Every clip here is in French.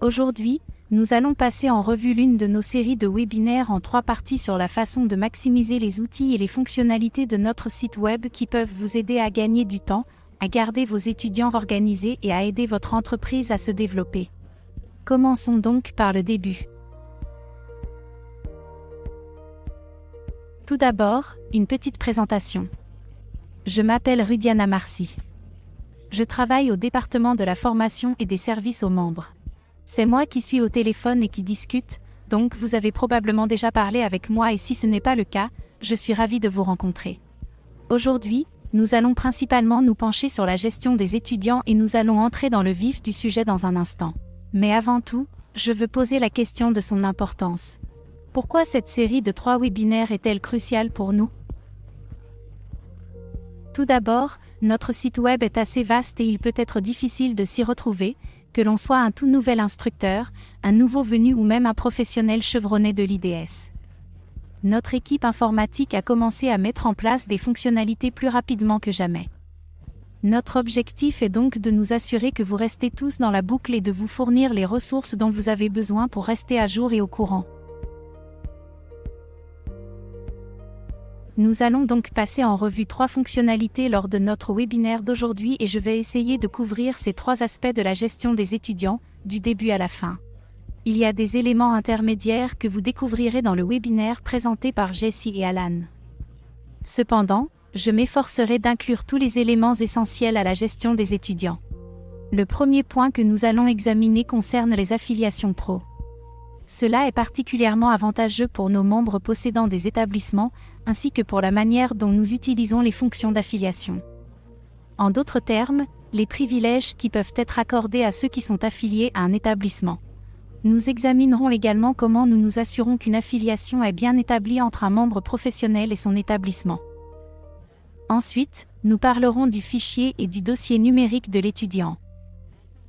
Aujourd'hui, nous allons passer en revue l'une de nos séries de webinaires en 3 parties sur la façon de maximiser les outils et les fonctionnalités de notre site web qui peuvent vous aider à gagner du temps, à garder vos étudiants organisés et à aider votre entreprise à se développer. Commençons donc par le début. Tout d'abord, une petite présentation. Je m'appelle Rudiana Marcy. Je travaille au département de la formation et des services aux membres. C'est moi qui suis au téléphone et qui discute, donc vous avez probablement déjà parlé avec moi et si ce n'est pas le cas, je suis ravie de vous rencontrer. Aujourd'hui, nous allons principalement nous pencher sur la gestion des étudiants et nous allons entrer dans le vif du sujet dans un instant. Mais avant tout, je veux poser la question de son importance. Pourquoi cette série de 3 webinaires est-elle cruciale pour nous ? Tout d'abord, notre site web est assez vaste et il peut être difficile de s'y retrouver, que l'on soit un tout nouvel instructeur, un nouveau venu ou même un professionnel chevronné de l'IDS. Notre équipe informatique a commencé à mettre en place des fonctionnalités plus rapidement que jamais. Notre objectif est donc de nous assurer que vous restez tous dans la boucle et de vous fournir les ressources dont vous avez besoin pour rester à jour et au courant. Nous allons donc passer en revue 3 fonctionnalités lors de notre webinaire d'aujourd'hui et je vais essayer de couvrir ces 3 aspects de la gestion des étudiants, du début à la fin. Il y a des éléments intermédiaires que vous découvrirez dans le webinaire présenté par Jessie et Alan. Cependant, je m'efforcerai d'inclure tous les éléments essentiels à la gestion des étudiants. Le premier point que nous allons examiner concerne les affiliations pro. Cela est particulièrement avantageux pour nos membres possédant des établissements, ainsi que pour la manière dont nous utilisons les fonctions d'affiliation. En d'autres termes, les privilèges qui peuvent être accordés à ceux qui sont affiliés à un établissement. Nous examinerons également comment nous nous assurons qu'une affiliation est bien établie entre un membre professionnel et son établissement. Ensuite, nous parlerons du fichier et du dossier numérique de l'étudiant.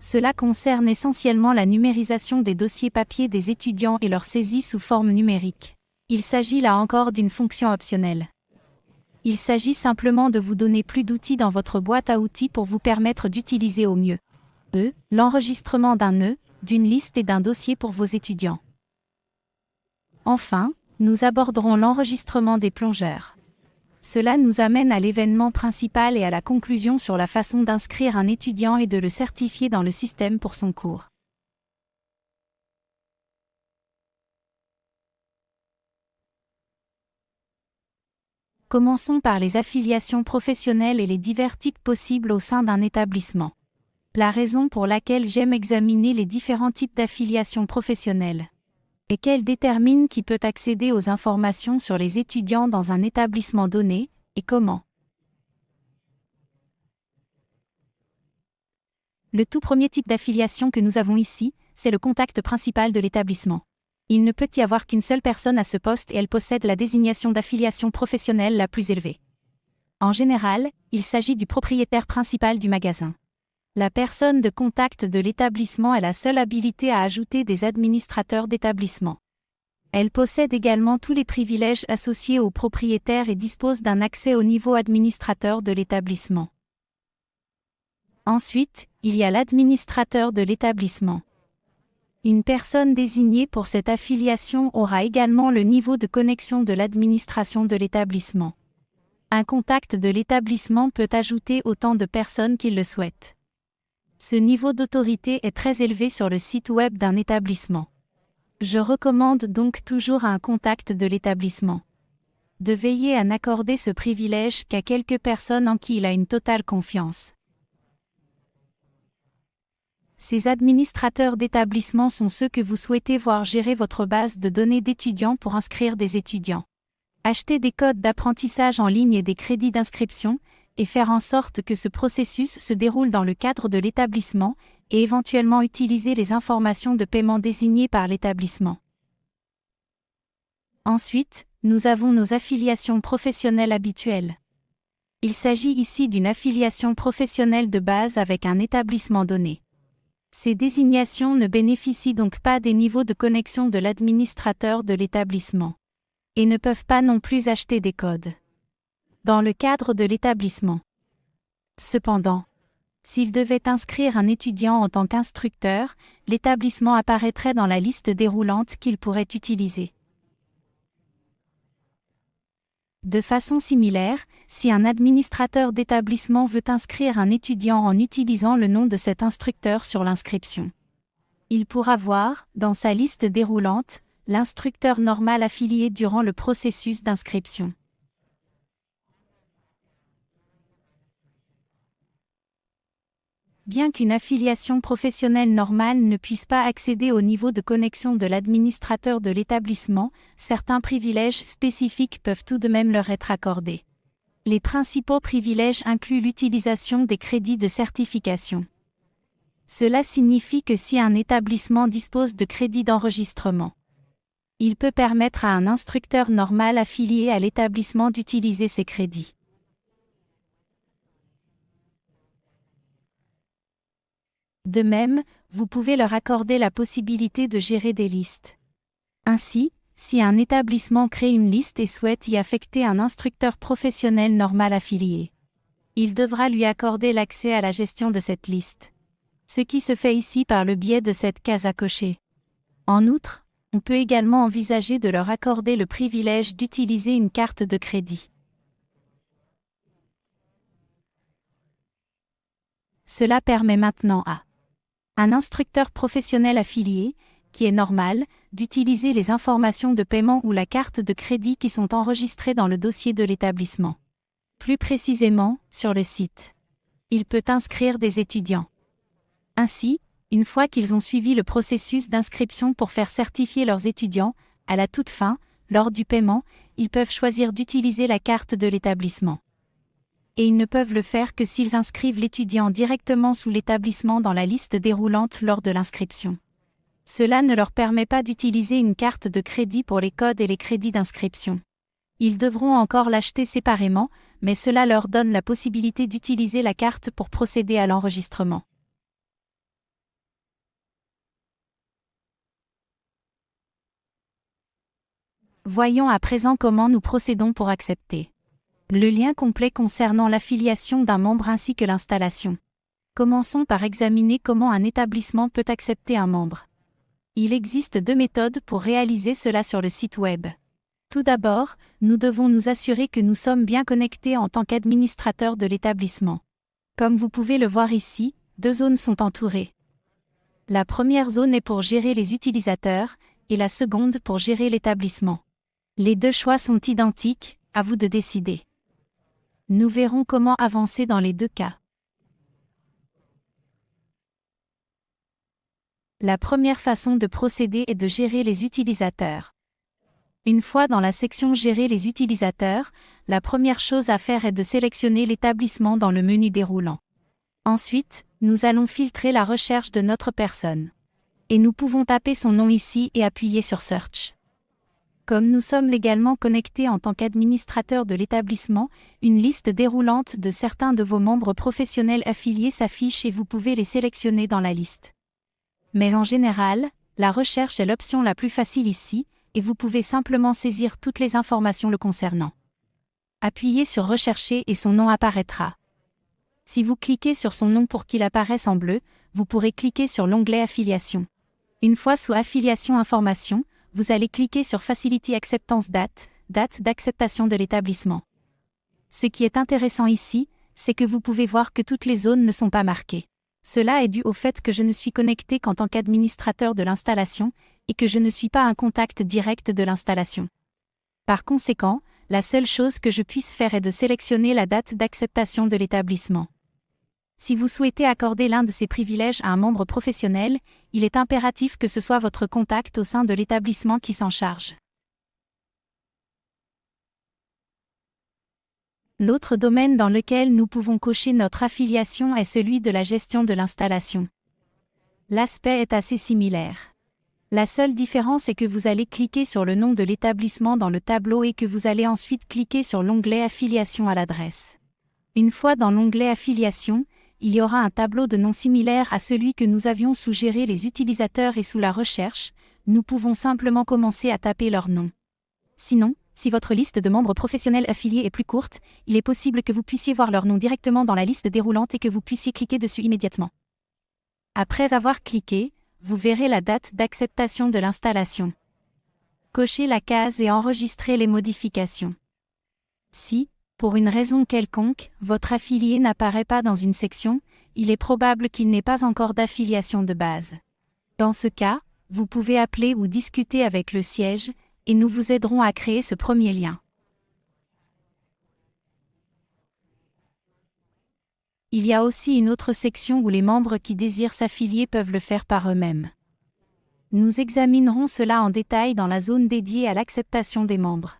Cela concerne essentiellement la numérisation des dossiers papier des étudiants et leur saisie sous forme numérique. Il s'agit là encore d'une fonction optionnelle. Il s'agit simplement de vous donner plus d'outils dans votre boîte à outils pour vous permettre d'utiliser au mieux l'enregistrement d'un nœud, d'une liste et d'un dossier pour vos étudiants. Enfin, nous aborderons l'enregistrement des plongeurs. Cela nous amène à l'événement principal et à la conclusion sur la façon d'inscrire un étudiant et de le certifier dans le système pour son cours. Commençons par les affiliations professionnelles et les divers types possibles au sein d'un établissement. La raison pour laquelle j'aime examiner les différents types d'affiliations professionnelles et qu'elle détermine qui peut accéder aux informations sur les étudiants dans un établissement donné, et comment. Le tout premier type d'affiliation que nous avons ici, c'est le contact principal de l'établissement. Il ne peut y avoir qu'une seule personne à ce poste et elle possède la désignation d'affiliation professionnelle la plus élevée. En général, il s'agit du propriétaire principal du magasin. La personne de contact de l'établissement a la seule habilité à ajouter des administrateurs d'établissement. Elle possède également tous les privilèges associés au propriétaire et dispose d'un accès au niveau administrateur de l'établissement. Ensuite, il y a l'administrateur de l'établissement. Une personne désignée pour cette affiliation aura également le niveau de connexion de l'administration de l'établissement. Un contact de l'établissement peut ajouter autant de personnes qu'il le souhaite. Ce niveau d'autorité est très élevé sur le site web d'un établissement. Je recommande donc toujours à un contact de l'établissement de veiller à n'accorder ce privilège qu'à quelques personnes en qui il a une totale confiance. Ces administrateurs d'établissement sont ceux que vous souhaitez voir gérer votre base de données d'étudiants pour inscrire des étudiants, acheter des codes d'apprentissage en ligne et des crédits d'inscription, et faire en sorte que ce processus se déroule dans le cadre de l'établissement, et éventuellement utiliser les informations de paiement désignées par l'établissement. Ensuite, nous avons nos affiliations professionnelles habituelles. Il s'agit ici d'une affiliation professionnelle de base avec un établissement donné. Ces désignations ne bénéficient donc pas des niveaux de connexion de l'administrateur de l'établissement, et ne peuvent pas non plus acheter des codes dans le cadre de l'établissement. Cependant, S'il devait inscrire un étudiant en tant qu'instructeur, l'établissement apparaîtrait dans la liste déroulante qu'il pourrait utiliser. De façon similaire, si un administrateur d'établissement veut inscrire un étudiant en utilisant le nom de cet instructeur sur l'inscription, il pourra voir, dans sa liste déroulante, l'instructeur normal affilié durant le processus d'inscription. Bien qu'une affiliation professionnelle normale ne puisse pas accéder au niveau de connexion de l'administrateur de l'établissement, certains privilèges spécifiques peuvent tout de même leur être accordés. Les principaux privilèges incluent l'utilisation des crédits de certification. Cela signifie que si un établissement dispose de crédits d'enregistrement, il peut permettre à un instructeur normal affilié à l'établissement d'utiliser ces crédits. De même, vous pouvez leur accorder la possibilité de gérer des listes. Ainsi, si un établissement crée une liste et souhaite y affecter un instructeur professionnel normal affilié, il devra lui accorder l'accès à la gestion de cette liste. Ce qui se fait ici par le biais de cette case à cocher. En outre, on peut également envisager de leur accorder le privilège d'utiliser une carte de crédit. Cela permet maintenant à un instructeur professionnel affilié, qui est normal, d'utiliser les informations de paiement ou la carte de crédit qui sont enregistrées dans le dossier de l'établissement. Plus précisément, sur le site. Il peut inscrire des étudiants. Ainsi, une fois qu'ils ont suivi le processus d'inscription pour faire certifier leurs étudiants, à la toute fin, lors du paiement, ils peuvent choisir d'utiliser la carte de l'établissement. Et ils ne peuvent le faire que s'ils inscrivent l'étudiant directement sous l'établissement dans la liste déroulante lors de l'inscription. Cela ne leur permet pas d'utiliser une carte de crédit pour les codes et les crédits d'inscription. Ils devront encore l'acheter séparément, mais cela leur donne la possibilité d'utiliser la carte pour procéder à l'enregistrement. Voyons à présent comment nous procédons pour accepter le lien complet concernant l'affiliation d'un membre ainsi que l'installation. Commençons par examiner comment un établissement peut accepter un membre. Il existe 2 méthodes pour réaliser cela sur le site web. Tout d'abord, nous devons nous assurer que nous sommes bien connectés en tant qu'administrateur de l'établissement. Comme vous pouvez le voir ici, 2 zones sont entourées. La première zone est pour gérer les utilisateurs, et la seconde pour gérer l'établissement. Les 2 choix sont identiques, à vous de décider. Nous verrons comment avancer dans les 2 cas. La première façon de procéder est de gérer les utilisateurs. Une fois dans la section Gérer les utilisateurs, la première chose à faire est de sélectionner l'établissement dans le menu déroulant. Ensuite, nous allons filtrer la recherche de notre personne. Et nous pouvons taper son nom ici et appuyer sur Search. Comme nous sommes légalement connectés en tant qu'administrateur de l'établissement, une liste déroulante de certains de vos membres professionnels affiliés s'affiche et vous pouvez les sélectionner dans la liste. Mais en général, la recherche est l'option la plus facile ici, et vous pouvez simplement saisir toutes les informations le concernant. Appuyez sur Rechercher et son nom apparaîtra. Si vous cliquez sur son nom pour qu'il apparaisse en bleu, vous pourrez cliquer sur l'onglet Affiliation. Une fois sous Affiliation Information, vous allez cliquer sur Facility Acceptance Date d'acceptation de l'établissement. Ce qui est intéressant ici, c'est que vous pouvez voir que toutes les zones ne sont pas marquées. Cela est dû au fait que je ne suis connecté qu'en tant qu'administrateur de l'installation, et que je ne suis pas un contact direct de l'installation. Par conséquent, la seule chose que je puisse faire est de sélectionner la date d'acceptation de l'établissement. Si vous souhaitez accorder l'un de ces privilèges à un membre professionnel, il est impératif que ce soit votre contact au sein de l'établissement qui s'en charge. L'autre domaine dans lequel nous pouvons cocher notre affiliation est celui de la gestion de l'installation. L'aspect est assez similaire. La seule différence est que vous allez cliquer sur le nom de l'établissement dans le tableau et que vous allez ensuite cliquer sur l'onglet Affiliation à l'adresse. Une fois dans l'onglet Affiliation, il y aura un tableau de noms similaire à celui que nous avions sous Gérer les utilisateurs et sous la recherche, nous pouvons simplement commencer à taper leur nom. Sinon, Si votre liste de membres professionnels affiliés est plus courte, il est possible que vous puissiez voir leur nom directement dans la liste déroulante et que vous puissiez cliquer dessus immédiatement. Après avoir cliqué, vous verrez la date d'acceptation de l'installation. Cochez la case et enregistrez les modifications. Si, pour une raison quelconque, votre affilié n'apparaît pas dans une section, il est probable qu'il n'ait pas encore d'affiliation de base. Dans ce cas, vous pouvez appeler ou discuter avec le siège, et nous vous aiderons à créer ce premier lien. Il y a aussi une autre section où les membres qui désirent s'affilier peuvent le faire par eux-mêmes. Nous examinerons cela en détail dans la zone dédiée à l'acceptation des membres.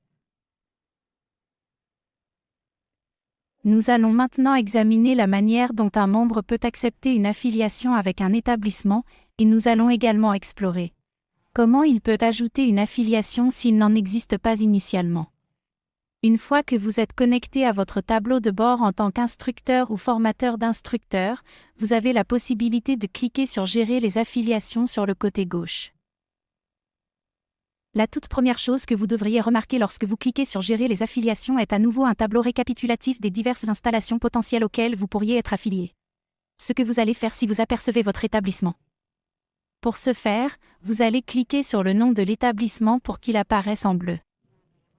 Nous allons maintenant examiner la manière dont un membre peut accepter une affiliation avec un établissement, et nous allons également explorer comment il peut ajouter une affiliation s'il n'en existe pas initialement. Une fois que vous êtes connecté à votre tableau de bord en tant qu'instructeur ou formateur d'instructeurs, vous avez la possibilité de cliquer sur Gérer les affiliations sur le côté gauche. La toute première chose que vous devriez remarquer lorsque vous cliquez sur Gérer les affiliations est à nouveau un tableau récapitulatif des diverses installations potentielles auxquelles vous pourriez être affilié. Ce que vous allez faire si vous apercevez votre établissement. Pour ce faire, vous allez cliquer sur le nom de l'établissement pour qu'il apparaisse en bleu.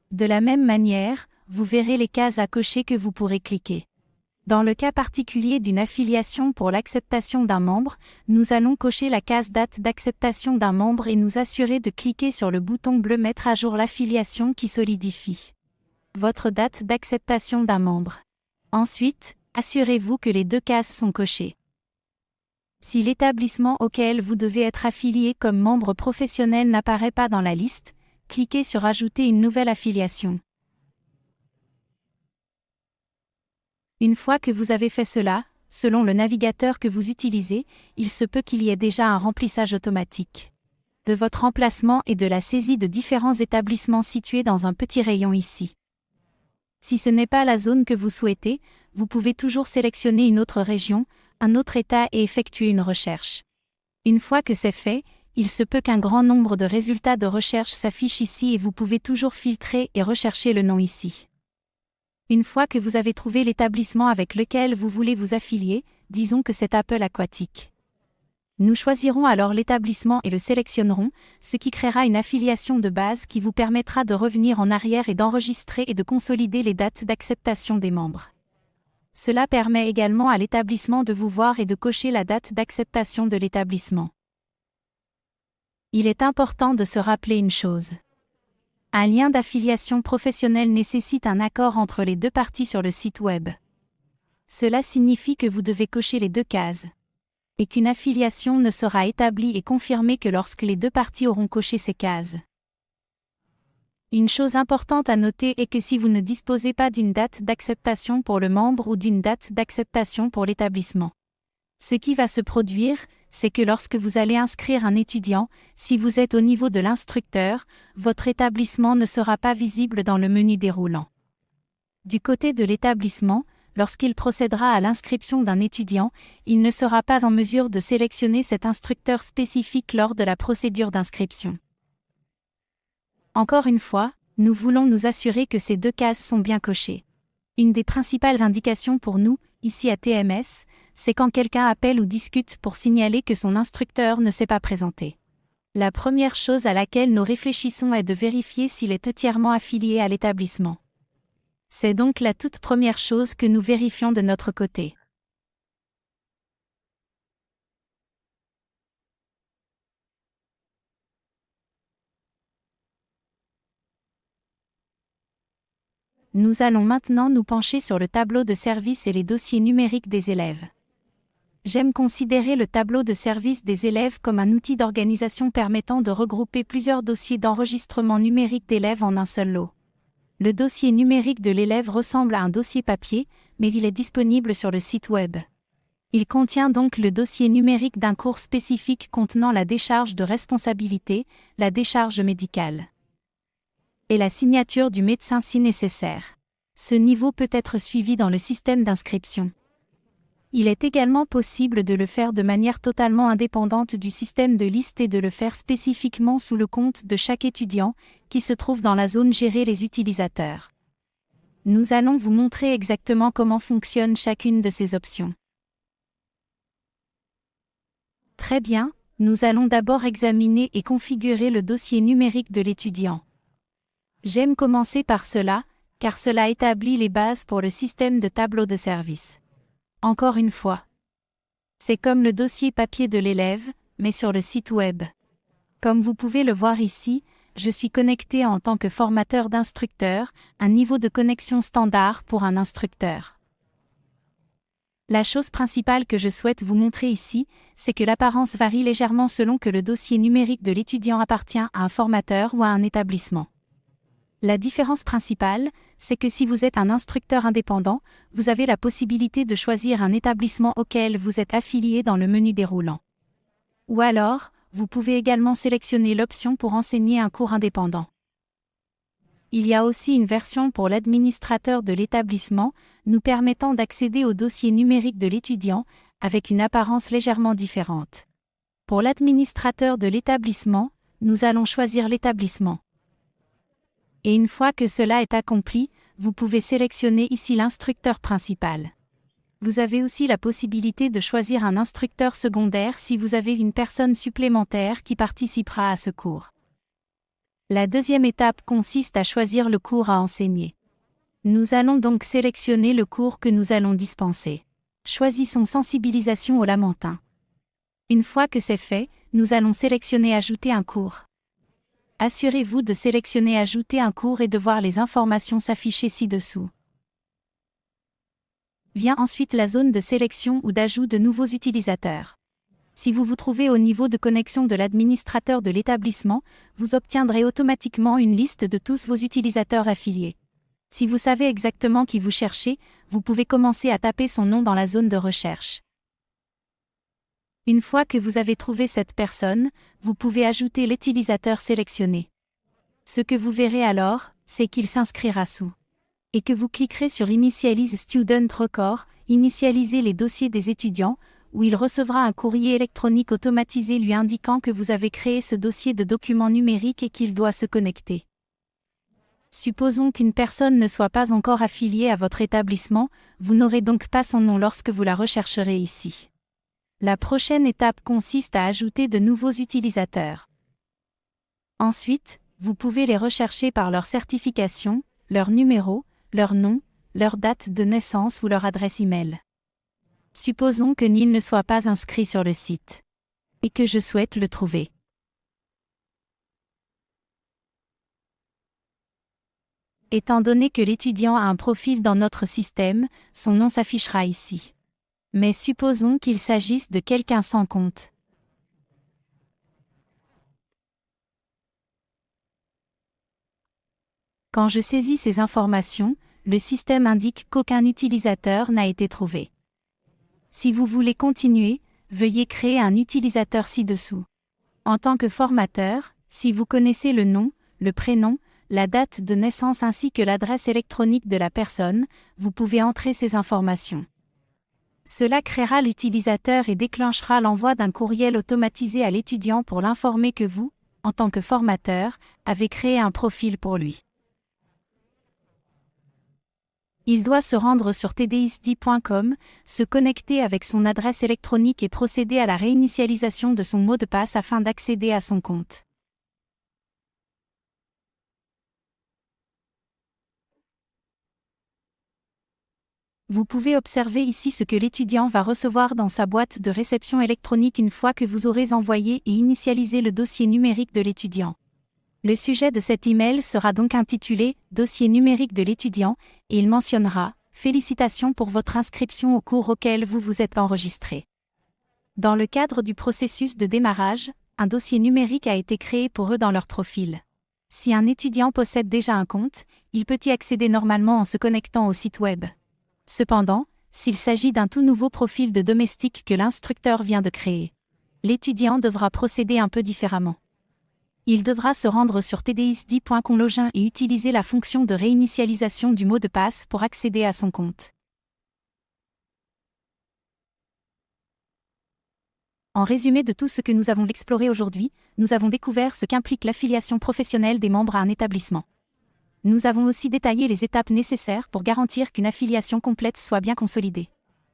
De la même manière, vous verrez les cases à cocher que vous pourrez cliquer. Dans le cas particulier d'une affiliation pour l'acceptation d'un membre, nous allons cocher la case Date d'acceptation d'un membre et nous assurer de cliquer sur le bouton bleu Mettre à jour l'affiliation qui solidifie votre date d'acceptation d'un membre. Ensuite, assurez-vous que les deux cases sont cochées. Si l'établissement auquel vous devez être affilié comme membre professionnel n'apparaît pas dans la liste, cliquez sur Ajouter une nouvelle affiliation. Une fois que vous avez fait cela, selon le navigateur que vous utilisez, il se peut qu'il y ait déjà un remplissage automatique de votre emplacement et de la saisie de différents établissements situés dans un petit rayon ici. Si ce n'est pas la zone que vous souhaitez, vous pouvez toujours sélectionner une autre région, un autre État et effectuer une recherche. Une fois que c'est fait, il se peut qu'un grand nombre de résultats de recherche s'affichent ici et vous pouvez toujours filtrer et rechercher le nom ici. Une fois que vous avez trouvé l'établissement avec lequel vous voulez vous affilier, disons que c'est Apple Aquatique. Nous choisirons alors l'établissement et le sélectionnerons, ce qui créera une affiliation de base qui vous permettra de revenir en arrière et d'enregistrer et de consolider les dates d'acceptation des membres. Cela permet également à l'établissement de vous voir et de cocher la date d'acceptation de l'établissement. Il est important de se rappeler une chose. Un lien d'affiliation professionnelle nécessite un accord entre les deux parties sur le site web. Cela signifie que vous devez cocher les deux cases. Et qu'une affiliation ne sera établie et confirmée que lorsque les deux parties auront coché ces cases. Une chose importante à noter est que si vous ne disposez pas d'une date d'acceptation pour le membre ou d'une date d'acceptation pour l'établissement, ce qui va se produire, c'est que lorsque vous allez inscrire un étudiant, si vous êtes au niveau de l'instructeur, votre établissement ne sera pas visible dans le menu déroulant. Du côté de l'établissement, lorsqu'il procédera à l'inscription d'un étudiant, il ne sera pas en mesure de sélectionner cet instructeur spécifique lors de la procédure d'inscription. Encore une fois, nous voulons nous assurer que ces deux cases sont bien cochées. Une des principales indications pour nous, ici à TMS, c'est quand quelqu'un appelle ou discute pour signaler que son instructeur ne s'est pas présenté. La première chose à laquelle nous réfléchissons est de vérifier s'il est entièrement affilié à l'établissement. C'est donc la toute première chose que nous vérifions de notre côté. Nous allons maintenant nous pencher sur le tableau de service et les dossiers numériques des élèves. J'aime considérer le tableau de service des élèves comme un outil d'organisation permettant de regrouper plusieurs dossiers d'enregistrement numérique d'élèves en un seul lot. Le dossier numérique de l'élève ressemble à un dossier papier, mais il est disponible sur le site web. Il contient donc le dossier numérique d'un cours spécifique contenant la décharge de responsabilité, la décharge médicale et la signature du médecin si nécessaire. Ce niveau peut être suivi dans le système d'inscription. Il est également possible de le faire de manière totalement indépendante du système de liste et de le faire spécifiquement sous le compte de chaque étudiant, qui se trouve dans la zone Gérer les utilisateurs. Nous allons vous montrer exactement comment fonctionne chacune de ces options. Très bien, nous allons d'abord examiner et configurer le dossier numérique de l'étudiant. J'aime commencer par cela, car cela établit les bases pour le système de tableau de service. Encore une fois, c'est comme le dossier papier de l'élève, mais sur le site web. Comme vous pouvez le voir ici, je suis connecté en tant que formateur d'instructeur, un niveau de connexion standard pour un instructeur. La chose principale que je souhaite vous montrer ici, c'est que l'apparence varie légèrement selon que le dossier numérique de l'étudiant appartient à un formateur ou à un établissement. La différence principale, c'est que si vous êtes un instructeur indépendant, vous avez la possibilité de choisir un établissement auquel vous êtes affilié dans le menu déroulant. Ou alors, vous pouvez également sélectionner l'option pour enseigner un cours indépendant. Il y a aussi une version pour l'administrateur de l'établissement, nous permettant d'accéder au dossier numérique de l'étudiant, avec une apparence légèrement différente. Pour l'administrateur de l'établissement, nous allons choisir l'établissement. Et une fois que cela est accompli, vous pouvez sélectionner ici l'instructeur principal. Vous avez aussi la possibilité de choisir un instructeur secondaire si vous avez une personne supplémentaire qui participera à ce cours. La deuxième étape consiste à choisir le cours à enseigner. Nous allons donc sélectionner le cours que nous allons dispenser. Choisissons sensibilisation au lamentin. Une fois que c'est fait, nous allons sélectionner Ajouter un cours. Assurez-vous de sélectionner Ajouter un cours et de voir les informations s'afficher ci-dessous. Vient ensuite la zone de sélection ou d'ajout de nouveaux utilisateurs. Si vous vous trouvez au niveau de connexion de l'administrateur de l'établissement, vous obtiendrez automatiquement une liste de tous vos utilisateurs affiliés. Si vous savez exactement qui vous cherchez, vous pouvez commencer à taper son nom dans la zone de recherche. Une fois que vous avez trouvé cette personne, vous pouvez ajouter l'utilisateur sélectionné. Ce que vous verrez alors, c'est qu'il s'inscrira sous. Et que vous cliquerez sur Initialize Student Record, initialiser les dossiers des étudiants, où il recevra un courrier électronique automatisé lui indiquant que vous avez créé ce dossier de documents numériques et qu'il doit se connecter. Supposons qu'une personne ne soit pas encore affiliée à votre établissement, vous n'aurez donc pas son nom lorsque vous la rechercherez ici. La prochaine étape consiste à ajouter de nouveaux utilisateurs. Ensuite, vous pouvez les rechercher par leur certification, leur numéro, leur nom, leur date de naissance ou leur adresse e-mail. Supposons que Neil ne soit pas inscrit sur le site. Et que je souhaite le trouver. Étant donné que l'étudiant a un profil dans notre système, son nom s'affichera ici. Mais supposons qu'il s'agisse de quelqu'un sans compte. Quand je saisis ces informations, le système indique qu'aucun utilisateur n'a été trouvé. Si vous voulez continuer, veuillez créer un utilisateur ci-dessous. En tant que formateur, si vous connaissez le nom, le prénom, la date de naissance ainsi que l'adresse électronique de la personne, vous pouvez entrer ces informations. Cela créera l'utilisateur et déclenchera l'envoi d'un courriel automatisé à l'étudiant pour l'informer que vous, en tant que formateur, avez créé un profil pour lui. Il doit se rendre sur tdisd.com, se connecter avec son adresse électronique et procéder à la réinitialisation de son mot de passe afin d'accéder à son compte. Vous pouvez observer ici ce que l'étudiant va recevoir dans sa boîte de réception électronique une fois que vous aurez envoyé et initialisé le dossier numérique de l'étudiant. Le sujet de cet email sera donc intitulé « Dossier numérique de l'étudiant » et il mentionnera « Félicitations pour votre inscription au cours auquel vous vous êtes enregistré ». Dans le cadre du processus de démarrage, un dossier numérique a été créé pour eux dans leur profil. Si un étudiant possède déjà un compte, il peut y accéder normalement en se connectant au site web. Cependant, s'il s'agit d'un tout nouveau profil de domestique que l'instructeur vient de créer, l'étudiant devra procéder un peu différemment. Il devra se rendre sur tdisd.com login et utiliser la fonction de réinitialisation du mot de passe pour accéder à son compte. En résumé de tout ce que nous avons exploré aujourd'hui, nous avons découvert ce qu'implique l'affiliation professionnelle des membres à un établissement. Nous avons aussi détaillé les étapes nécessaires pour garantir qu'une affiliation complète soit bien consolidée.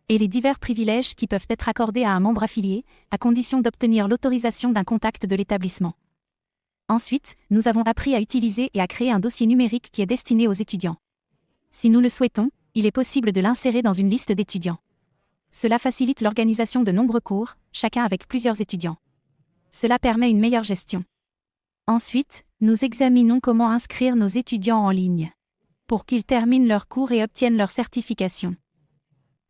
Et les divers privilèges qui peuvent être accordés à un membre affilié, à condition d'obtenir l'autorisation d'un contact de l'établissement. Ensuite, nous avons appris à utiliser et à créer un dossier numérique qui est destiné aux étudiants. Si nous le souhaitons, il est possible de l'insérer dans une liste d'étudiants. Cela facilite l'organisation de nombreux cours, chacun avec plusieurs étudiants. Cela permet une meilleure gestion. Ensuite, nous examinons comment inscrire nos étudiants en ligne, pour qu'ils terminent leurs cours et obtiennent leur certification.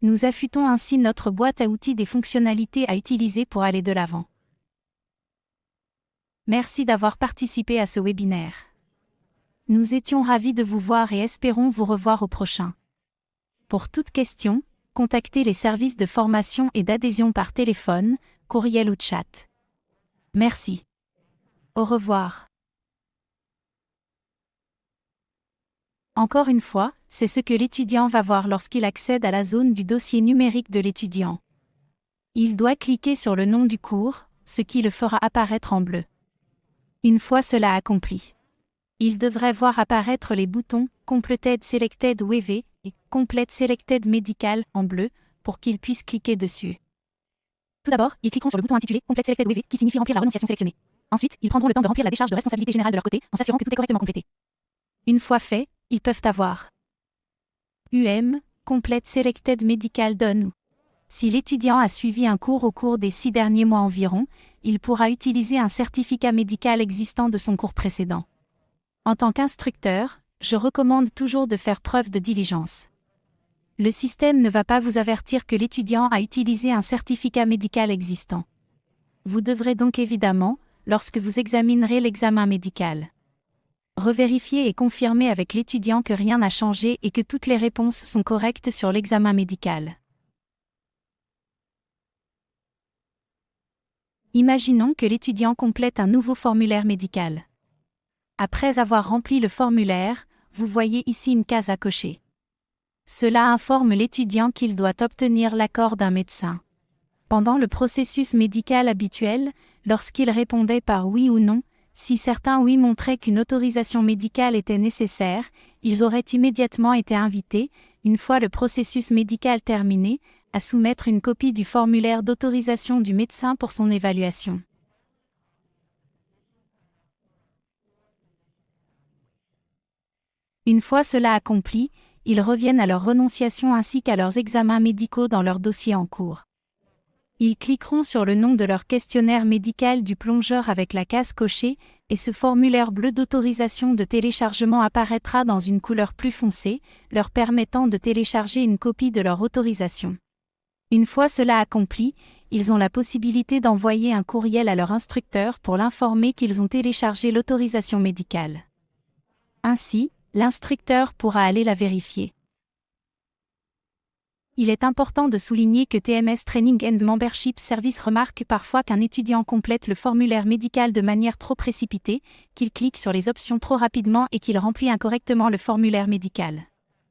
Nous affûtons ainsi notre boîte à outils des fonctionnalités à utiliser pour aller de l'avant. Merci d'avoir participé à ce webinaire. Nous étions ravis de vous voir et espérons vous revoir au prochain. Pour toute question, contactez les services de formation et d'adhésion par téléphone, courriel ou chat. Merci. Au revoir. Encore une fois, c'est ce que l'étudiant va voir lorsqu'il accède à la zone du dossier numérique de l'étudiant. Il doit cliquer sur le nom du cours, ce qui le fera apparaître en bleu. Une fois cela accompli, il devrait voir apparaître les boutons « Completed Selected WV » et « Complete Selected Medical » en bleu, pour qu'il puisse cliquer dessus. Tout d'abord, ils cliqueront sur le bouton intitulé « Complete Selected WV » qui signifie remplir la renonciation sélectionnée. Ensuite, ils prendront le temps de remplir la décharge de responsabilité générale de leur côté, en s'assurant que tout est correctement complété. Une fois fait, ils peuvent avoir Complete Selected Medical Done. Si l'étudiant a suivi un cours au cours des 6 derniers mois environ, il pourra utiliser un certificat médical existant de son cours précédent. En tant qu'instructeur, je recommande toujours de faire preuve de diligence. Le système ne va pas vous avertir que l'étudiant a utilisé un certificat médical existant. Vous devrez donc évidemment, lorsque vous examinerez l'examen médical, revérifier et confirmer avec l'étudiant que rien n'a changé et que toutes les réponses sont correctes sur l'examen médical. Imaginons que l'étudiant complète un nouveau formulaire médical. Après avoir rempli le formulaire, vous voyez ici une case à cocher. Cela informe l'étudiant qu'il doit obtenir l'accord d'un médecin. Pendant le processus médical habituel, lorsqu'il répondait par oui ou non, si certains oui montraient qu'une autorisation médicale était nécessaire, ils auraient immédiatement été invités, une fois le processus médical terminé, à soumettre une copie du formulaire d'autorisation du médecin pour son évaluation. Une fois cela accompli, ils reviennent à leur renonciation ainsi qu'à leurs examens médicaux dans leur dossier en cours. Ils cliqueront sur le nom de leur questionnaire médical du plongeur avec la case cochée, et ce formulaire bleu d'autorisation de téléchargement apparaîtra dans une couleur plus foncée, leur permettant de télécharger une copie de leur autorisation. Une fois cela accompli, ils ont la possibilité d'envoyer un courriel à leur instructeur pour l'informer qu'ils ont téléchargé l'autorisation médicale. Ainsi, l'instructeur pourra aller la vérifier. Il est important de souligner que TMS Training and Membership Service remarque parfois qu'un étudiant complète le formulaire médical de manière trop précipitée, qu'il clique sur les options trop rapidement et qu'il remplit incorrectement le formulaire médical.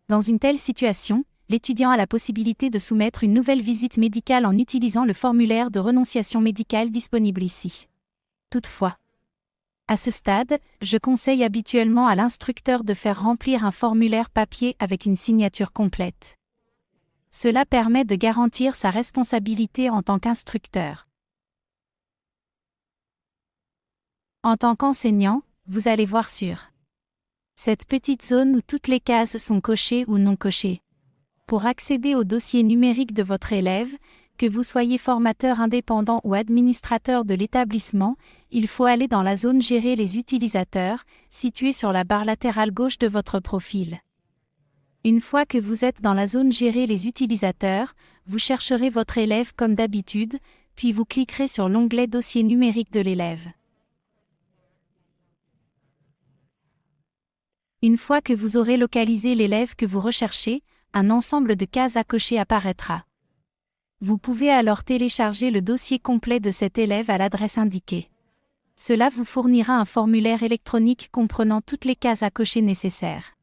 Dans une telle situation, l'étudiant a la possibilité de soumettre une nouvelle visite médicale en utilisant le formulaire de renonciation médicale disponible ici. Toutefois, à ce stade, je conseille habituellement à l'instructeur de faire remplir un formulaire papier avec une signature complète. Cela permet de garantir sa responsabilité en tant qu'instructeur. En tant qu'enseignant, vous allez voir sur cette petite zone où toutes les cases sont cochées ou non cochées. Pour accéder au dossier numérique de votre élève, que vous soyez formateur indépendant ou administrateur de l'établissement, il faut aller dans la zone Gérer les utilisateurs, située sur la barre latérale gauche de votre profil. Une fois que vous êtes dans la zone Gérer les utilisateurs, vous chercherez votre élève comme d'habitude, puis vous cliquerez sur l'onglet Dossier numérique de l'élève. Une fois que vous aurez localisé l'élève que vous recherchez, un ensemble de cases à cocher apparaîtra. Vous pouvez alors télécharger le dossier complet de cet élève à l'adresse indiquée. Cela vous fournira un formulaire électronique comprenant toutes les cases à cocher nécessaires.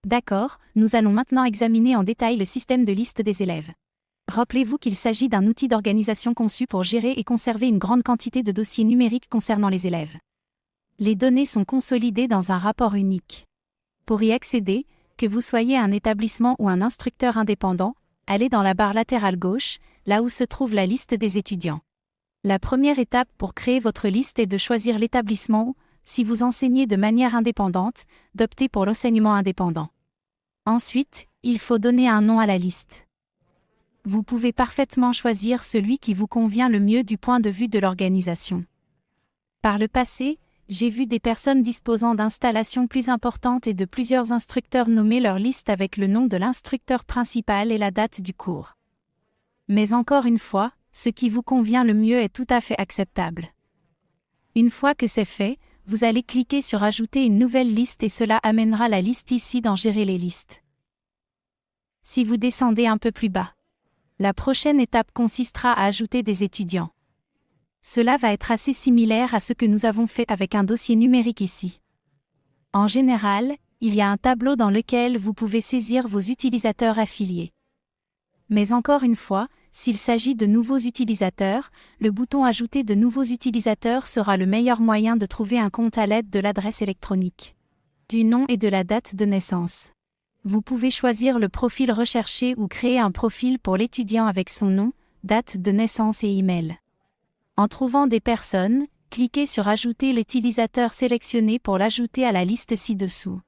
D'accord, nous allons maintenant examiner en détail le système de liste des élèves. Rappelez-vous qu'il s'agit d'un outil d'organisation conçu pour gérer et conserver une grande quantité de dossiers numériques concernant les élèves. Les données sont consolidées dans un rapport unique. Pour y accéder, que vous soyez un établissement ou un instructeur indépendant, allez dans la barre latérale gauche, là où se trouve la liste des étudiants. La première étape pour créer votre liste est de choisir l'établissement ou, si vous enseignez de manière indépendante, d'opter pour l'enseignement indépendant. Ensuite, il faut donner un nom à la liste. Vous pouvez parfaitement choisir celui qui vous convient le mieux du point de vue de l'organisation. Par le passé, j'ai vu des personnes disposant d'installations plus importantes et de plusieurs instructeurs nommer leur liste avec le nom de l'instructeur principal et la date du cours. Mais encore une fois, ce qui vous convient le mieux est tout à fait acceptable. Une fois que c'est fait, vous allez cliquer sur Ajouter une nouvelle liste et cela amènera la liste ici dans Gérer les listes. Si vous descendez un peu plus bas, la prochaine étape consistera à ajouter des étudiants. Cela va être assez similaire à ce que nous avons fait avec un dossier numérique ici. En général, il y a un tableau dans lequel vous pouvez saisir vos utilisateurs affiliés. Mais encore une fois, s'il s'agit de nouveaux utilisateurs, le bouton Ajouter de nouveaux utilisateurs sera le meilleur moyen de trouver un compte à l'aide de l'adresse électronique, du nom et de la date de naissance. Vous pouvez choisir le profil recherché ou créer un profil pour l'étudiant avec son nom, date de naissance et email. En trouvant des personnes, cliquez sur Ajouter l'utilisateur sélectionné pour l'ajouter à la liste ci-dessous.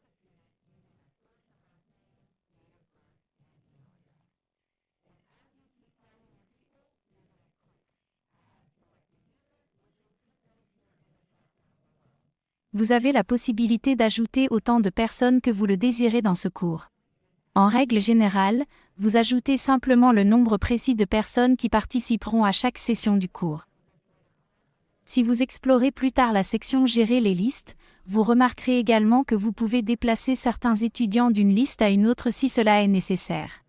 Vous avez la possibilité d'ajouter autant de personnes que vous le désirez dans ce cours. En règle générale, vous ajoutez simplement le nombre précis de personnes qui participeront à chaque session du cours. Si vous explorez plus tard la section Gérer les listes, vous remarquerez également que vous pouvez déplacer certains étudiants d'une liste à une autre si cela est nécessaire.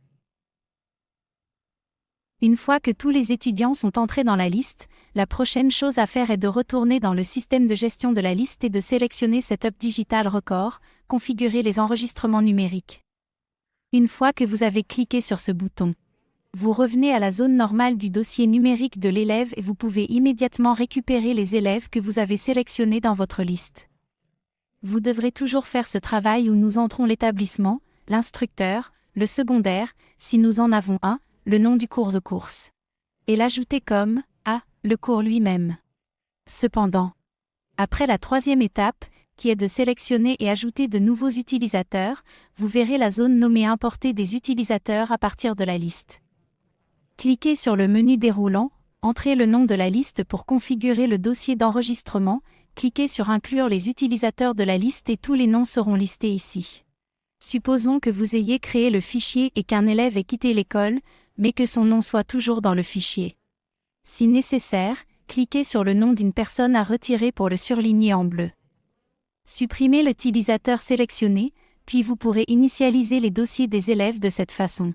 Une fois que tous les étudiants sont entrés dans la liste, la prochaine chose à faire est de retourner dans le système de gestion de la liste et de sélectionner Setup Digital Record, configurer les enregistrements numériques. Une fois que vous avez cliqué sur ce bouton, vous revenez à la zone normale du dossier numérique de l'élève et vous pouvez immédiatement récupérer les élèves que vous avez sélectionnés dans votre liste. Vous devrez toujours faire ce travail où nous entrons l'établissement, l'instructeur, le secondaire, si nous en avons un, le nom du cours de course. Et l'ajouter comme le cours lui-même. Cependant, après la troisième étape, qui est de sélectionner et ajouter de nouveaux utilisateurs, vous verrez la zone nommée Importer des utilisateurs à partir de la liste. Cliquez sur le menu déroulant, entrez le nom de la liste pour configurer le dossier d'enregistrement, cliquez sur Inclure les utilisateurs de la liste et tous les noms seront listés ici. Supposons que vous ayez créé le fichier et qu'un élève ait quitté l'école, mais que son nom soit toujours dans le fichier. Si nécessaire, cliquez sur le nom d'une personne à retirer pour le surligner en bleu. Supprimez l'utilisateur sélectionné, puis vous pourrez initialiser les dossiers des élèves de cette façon.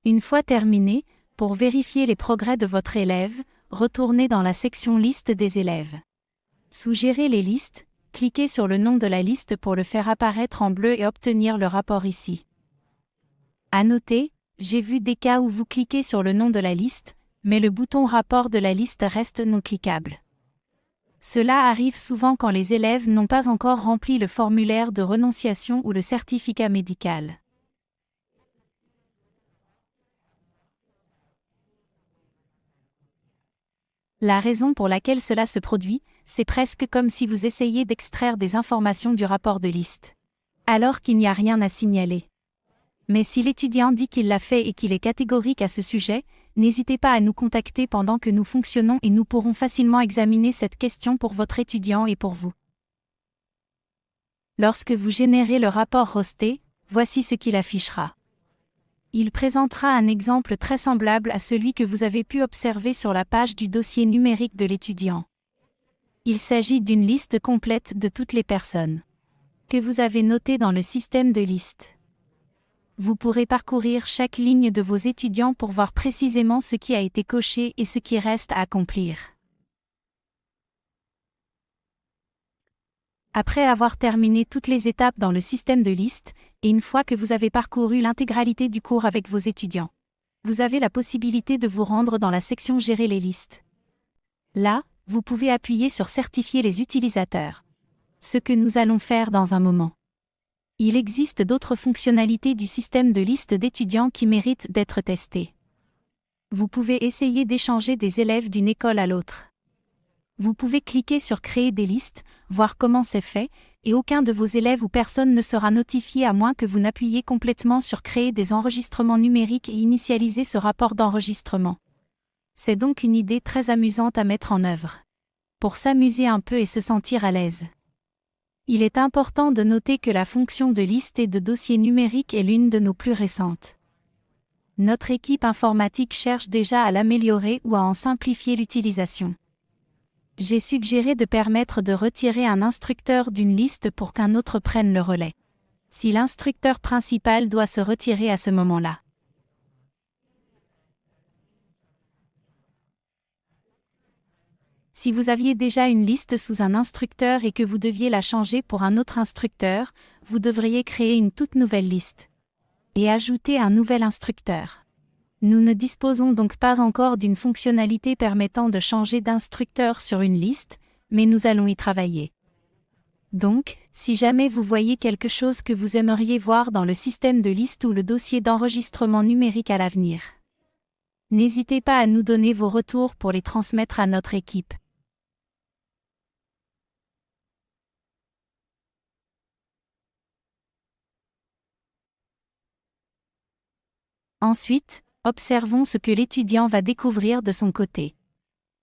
Une fois terminé, pour vérifier les progrès de votre élève, retournez dans la section Liste des élèves. Sous Gérer les listes, cliquez sur le nom de la liste pour le faire apparaître en bleu et obtenir le rapport ici. À noter, j'ai vu des cas où vous cliquez sur le nom de la liste, mais le bouton Rapport de la liste reste non cliquable. Cela arrive souvent quand les élèves n'ont pas encore rempli le formulaire de renonciation ou le certificat médical. La raison pour laquelle cela se produit, c'est presque comme si vous essayiez d'extraire des informations du rapport de liste, alors qu'il n'y a rien à signaler. Mais si l'étudiant dit qu'il l'a fait et qu'il est catégorique à ce sujet, n'hésitez pas à nous contacter pendant que nous fonctionnons et nous pourrons facilement examiner cette question pour votre étudiant et pour vous. Lorsque vous générez le rapport hosté, voici ce qu'il affichera. Il présentera un exemple très semblable à celui que vous avez pu observer sur la page du dossier numérique de l'étudiant. Il s'agit d'une liste complète de toutes les personnes que vous avez notées dans le système de liste. Vous pourrez parcourir chaque ligne de vos étudiants pour voir précisément ce qui a été coché et ce qui reste à accomplir. Après avoir terminé toutes les étapes dans le système de liste, et une fois que vous avez parcouru l'intégralité du cours avec vos étudiants, vous avez la possibilité de vous rendre dans la section Gérer les listes. Là, vous pouvez appuyer sur Certifier les utilisateurs. Ce que nous allons faire dans un moment. Il existe d'autres fonctionnalités du système de liste d'étudiants qui méritent d'être testées. Vous pouvez essayer d'échanger des élèves d'une école à l'autre. Vous pouvez cliquer sur Créer des listes, voir comment c'est fait, et aucun de vos élèves ou personne ne sera notifié à moins que vous n'appuyiez complètement sur Créer des enregistrements numériques et initialiser ce rapport d'enregistrement. C'est donc une idée très amusante à mettre en œuvre. Pour s'amuser un peu et se sentir à l'aise. Il est important de noter que la fonction de liste et de dossier numérique est l'une de nos plus récentes. Notre équipe informatique cherche déjà à l'améliorer ou à en simplifier l'utilisation. J'ai suggéré de permettre de retirer un instructeur d'une liste pour qu'un autre prenne le relais. Si l'instructeur principal doit se retirer à ce moment-là. Si vous aviez déjà une liste sous un instructeur et que vous deviez la changer pour un autre instructeur, vous devriez créer une toute nouvelle liste. Et ajouter un nouvel instructeur. Nous ne disposons donc pas encore d'une fonctionnalité permettant de changer d'instructeur sur une liste, mais nous allons y travailler. Donc, si jamais vous voyez quelque chose que vous aimeriez voir dans le système de liste ou le dossier d'enregistrement numérique à l'avenir, n'hésitez pas à nous donner vos retours pour les transmettre à notre équipe. Ensuite, observons ce que l'étudiant va découvrir de son côté.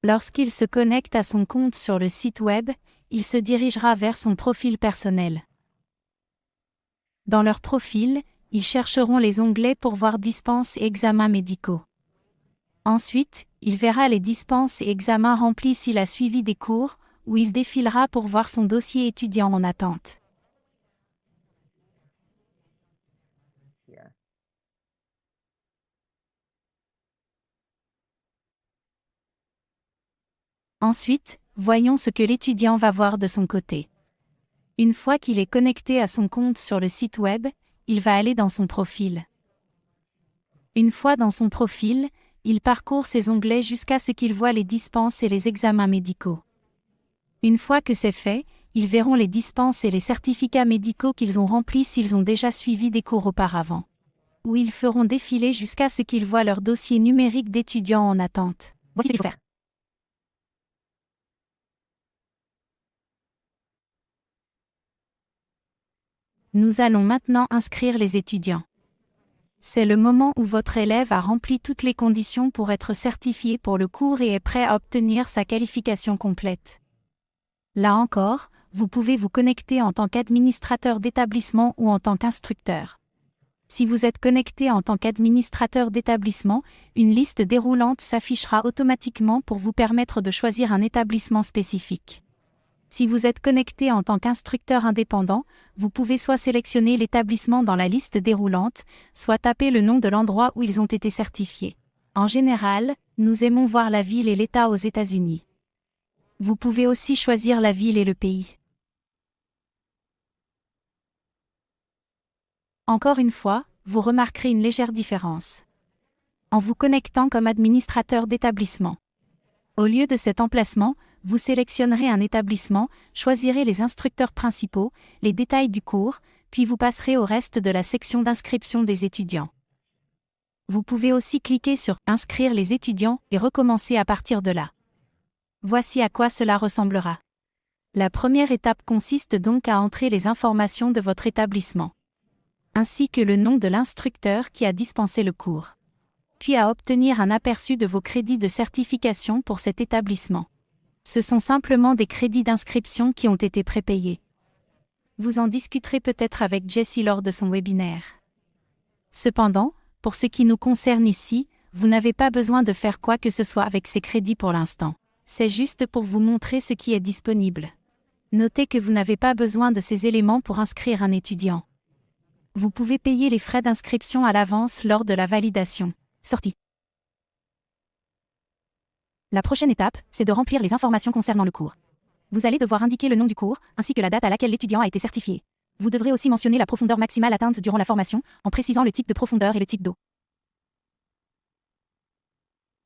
Lorsqu'il se connecte à son compte sur le site web, il se dirigera vers son profil personnel. Dans leur profil, ils chercheront les onglets pour voir dispenses et examens médicaux. Ensuite, il verra les dispenses et examens remplis s'il a suivi des cours, ou il défilera pour voir son dossier étudiant en attente. Ensuite, voyons ce que l'étudiant va voir de son côté. Une fois qu'il est connecté à son compte sur le site web, il va aller dans son profil. Une fois dans son profil, il parcourt ses onglets jusqu'à ce qu'il voit les dispenses et les examens médicaux. Une fois que c'est fait, ils verront les dispenses et les certificats médicaux qu'ils ont remplis s'ils ont déjà suivi des cours auparavant. Ou ils feront défiler jusqu'à ce qu'ils voient leur dossier numérique d'étudiant en attente. Voici ce qu'il faut faire. Nous allons maintenant inscrire les étudiants. C'est le moment où votre élève a rempli toutes les conditions pour être certifié pour le cours et est prêt à obtenir sa qualification complète. Là encore, vous pouvez vous connecter en tant qu'administrateur d'établissement ou en tant qu'instructeur. Si vous êtes connecté en tant qu'administrateur d'établissement, une liste déroulante s'affichera automatiquement pour vous permettre de choisir un établissement spécifique. Si vous êtes connecté en tant qu'instructeur indépendant, vous pouvez soit sélectionner l'établissement dans la liste déroulante, soit taper le nom de l'endroit où ils ont été certifiés. En général, nous aimons voir la ville et l'État aux États-Unis. Vous pouvez aussi choisir la ville et le pays. Encore une fois, vous remarquerez une légère différence. En vous connectant comme administrateur d'établissement. Au lieu de cet emplacement, vous sélectionnerez un établissement, choisirez les instructeurs principaux, les détails du cours, puis vous passerez au reste de la section d'inscription des étudiants. Vous pouvez aussi cliquer sur « Inscrire les étudiants » et recommencer à partir de là. Voici à quoi cela ressemblera. La première étape consiste donc à entrer les informations de votre établissement, ainsi que le nom de l'instructeur qui a dispensé le cours, puis à obtenir un aperçu de vos crédits de certification pour cet établissement. Ce sont simplement des crédits d'inscription qui ont été prépayés. Vous en discuterez peut-être avec Jessie lors de son webinaire. Cependant, pour ce qui nous concerne ici, vous n'avez pas besoin de faire quoi que ce soit avec ces crédits pour l'instant. C'est juste pour vous montrer ce qui est disponible. Notez que vous n'avez pas besoin de ces éléments pour inscrire un étudiant. Vous pouvez payer les frais d'inscription à l'avance lors de la validation. Sortie. La prochaine étape, c'est de remplir les informations concernant le cours. Vous allez devoir indiquer le nom du cours, ainsi que la date à laquelle l'étudiant a été certifié. Vous devrez aussi mentionner la profondeur maximale atteinte durant la formation, en précisant le type de profondeur et le type d'eau.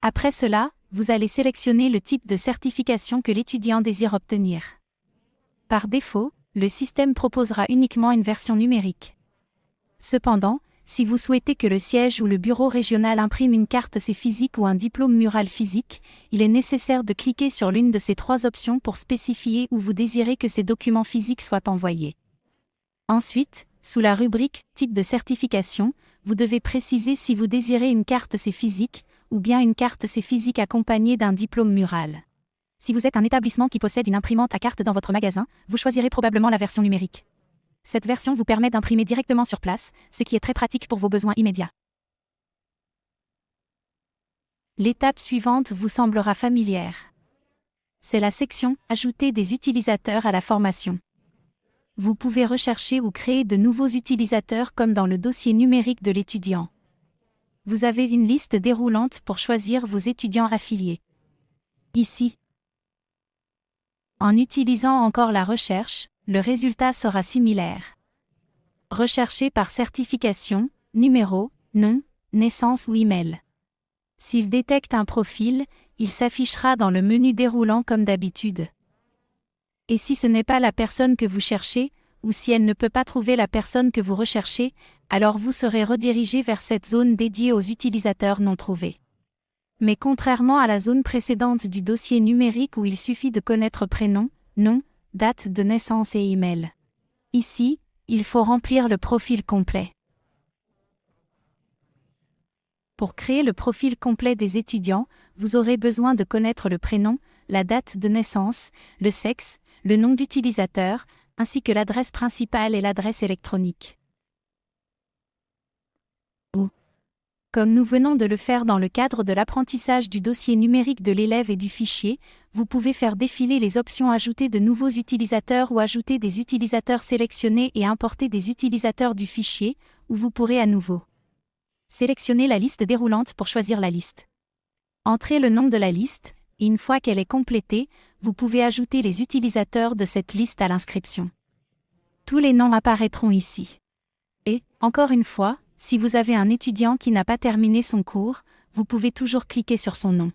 Après cela, vous allez sélectionner le type de certification que l'étudiant désire obtenir. Par défaut, le système proposera uniquement une version numérique. Cependant, si vous souhaitez que le siège ou le bureau régional imprime une carte C physique ou un diplôme mural physique, il est nécessaire de cliquer sur l'une de ces trois options pour spécifier où vous désirez que ces documents physiques soient envoyés. Ensuite, sous la rubrique « Type de certification », vous devez préciser si vous désirez une carte C physique ou bien une carte C physique accompagnée d'un diplôme mural. Si vous êtes un établissement qui possède une imprimante à carte dans votre magasin, vous choisirez probablement la version numérique. Cette version vous permet d'imprimer directement sur place, ce qui est très pratique pour vos besoins immédiats. L'étape suivante vous semblera familière. C'est la section « Ajouter des utilisateurs à la formation ». Vous pouvez rechercher ou créer de nouveaux utilisateurs comme dans le dossier numérique de l'étudiant. Vous avez une liste déroulante pour choisir vos étudiants affiliés. Ici, en utilisant encore la recherche, le résultat sera similaire. Recherchez par certification, numéro, nom, naissance ou email. S'il détecte un profil, il s'affichera dans le menu déroulant comme d'habitude. Et si ce n'est pas la personne que vous cherchez, ou si elle ne peut pas trouver la personne que vous recherchez, alors vous serez redirigé vers cette zone dédiée aux utilisateurs non trouvés. Mais contrairement à la zone précédente du dossier numérique où il suffit de connaître prénom, nom, date de naissance et email. Ici, il faut remplir le profil complet. Pour créer le profil complet des étudiants, vous aurez besoin de connaître le prénom, la date de naissance, le sexe, le nom d'utilisateur, ainsi que l'adresse principale et l'adresse électronique. Comme nous venons de le faire dans le cadre de l'apprentissage du dossier numérique de l'élève et du fichier, vous pouvez faire défiler les options ajouter de nouveaux utilisateurs ou ajouter des utilisateurs sélectionnés et importer des utilisateurs du fichier, où vous pourrez à nouveau sélectionner la liste déroulante pour choisir la liste. Entrez le nom de la liste, et une fois qu'elle est complétée, vous pouvez ajouter les utilisateurs de cette liste à l'inscription. Tous les noms apparaîtront ici. Et, encore une fois, si vous avez un étudiant qui n'a pas terminé son cours, vous pouvez toujours cliquer sur son nom.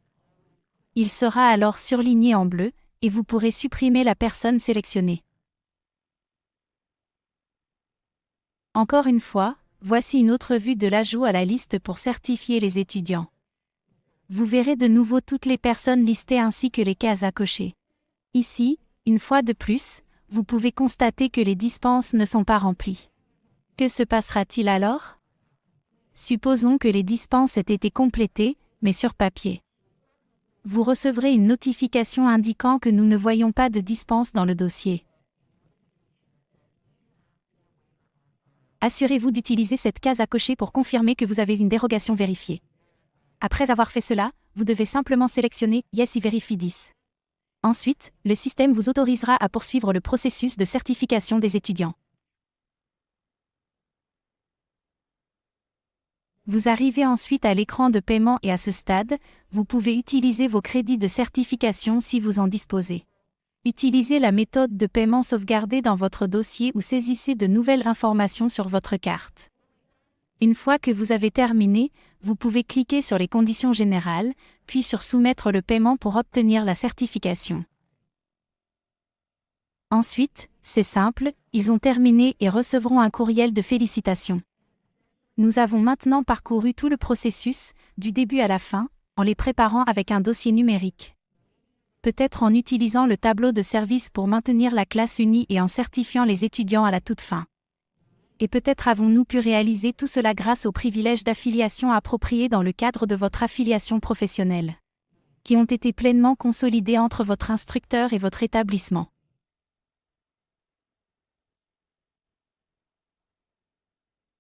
Il sera alors surligné en bleu, et vous pourrez supprimer la personne sélectionnée. Encore une fois, voici une autre vue de l'ajout à la liste pour certifier les étudiants. Vous verrez de nouveau toutes les personnes listées ainsi que les cases à cocher. Ici, une fois de plus, vous pouvez constater que les dispenses ne sont pas remplies. Que se passera-t-il alors ? Supposons que les dispenses aient été complétées, mais sur papier. Vous recevrez une notification indiquant que nous ne voyons pas de dispense dans le dossier. Assurez-vous d'utiliser cette case à cocher pour confirmer que vous avez une dérogation vérifiée. Après avoir fait cela, vous devez simplement sélectionner « Yes, I verify this ». Ensuite, le système vous autorisera à poursuivre le processus de certification des étudiants. Vous arrivez ensuite à l'écran de paiement et à ce stade, vous pouvez utiliser vos crédits de certification si vous en disposez. Utilisez la méthode de paiement sauvegardée dans votre dossier ou saisissez de nouvelles informations sur votre carte. Une fois que vous avez terminé, vous pouvez cliquer sur les conditions générales, puis sur Soumettre le paiement pour obtenir la certification. Ensuite, c'est simple, ils ont terminé et recevront un courriel de félicitations. Nous avons maintenant parcouru tout le processus, du début à la fin, en les préparant avec un dossier numérique. Peut-être en utilisant le tableau de service pour maintenir la classe unie et en certifiant les étudiants à la toute fin. Et peut-être avons-nous pu réaliser tout cela grâce aux privilèges d'affiliation appropriés dans le cadre de votre affiliation professionnelle, qui ont été pleinement consolidés entre votre instructeur et votre établissement.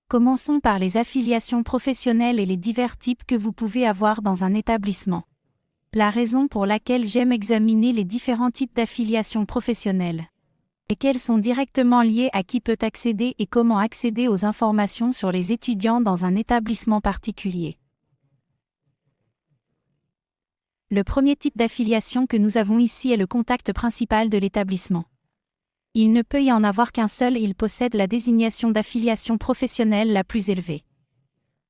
Commençons par les affiliations professionnelles et les divers types que vous pouvez avoir dans un établissement. La raison pour laquelle j'aime examiner les différents types d'affiliations professionnelles et quels sont directement liés à qui peut accéder et comment accéder aux informations sur les étudiants dans un établissement particulier. Le premier type d'affiliation que nous avons ici est le contact principal de l'établissement. Il ne peut y en avoir qu'un seul et il possède la désignation d'affiliation professionnelle la plus élevée.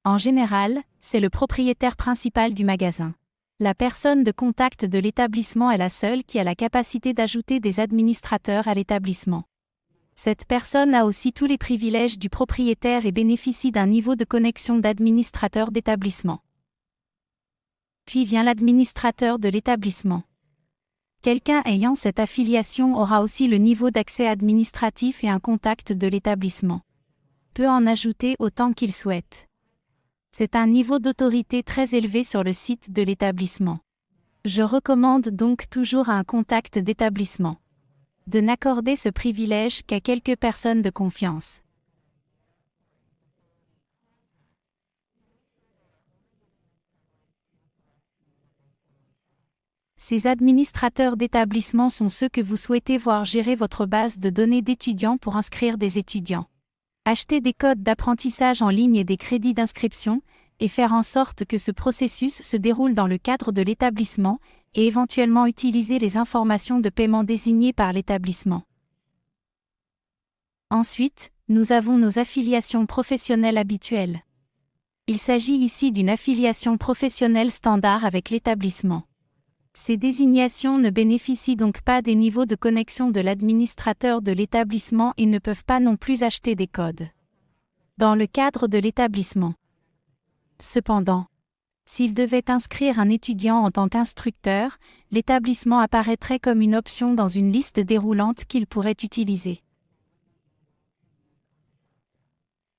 En général, c'est le propriétaire principal du magasin. La personne de contact de l'établissement est la seule qui a la capacité d'ajouter des administrateurs à l'établissement. Cette personne a aussi tous les privilèges du propriétaire et bénéficie d'un niveau de connexion d'administrateur d'établissement. Puis vient l'administrateur de l'établissement. Quelqu'un ayant cette affiliation aura aussi le niveau d'accès administratif et un contact de l'établissement. Peut en ajouter autant qu'il souhaite. C'est un niveau d'autorité très élevé sur le site de l'établissement. Je recommande donc toujours à un contact d'établissement de n'accorder ce privilège qu'à quelques personnes de confiance. Ces administrateurs d'établissement sont ceux que vous souhaitez voir gérer votre base de données d'étudiants pour inscrire des étudiants. Acheter des codes d'apprentissage en ligne et des crédits d'inscription, et faire en sorte que ce processus se déroule dans le cadre de l'établissement, et éventuellement utiliser les informations de paiement désignées par l'établissement. Ensuite, nous avons nos affiliations professionnelles habituelles. Il s'agit ici d'une affiliation professionnelle standard avec l'établissement. Ces désignations ne bénéficient donc pas des niveaux de connexion de l'administrateur de l'établissement et ne peuvent pas non plus acheter des codes dans le cadre de l'établissement. Cependant, s'il devait inscrire un étudiant en tant qu'instructeur, l'établissement apparaîtrait comme une option dans une liste déroulante qu'il pourrait utiliser.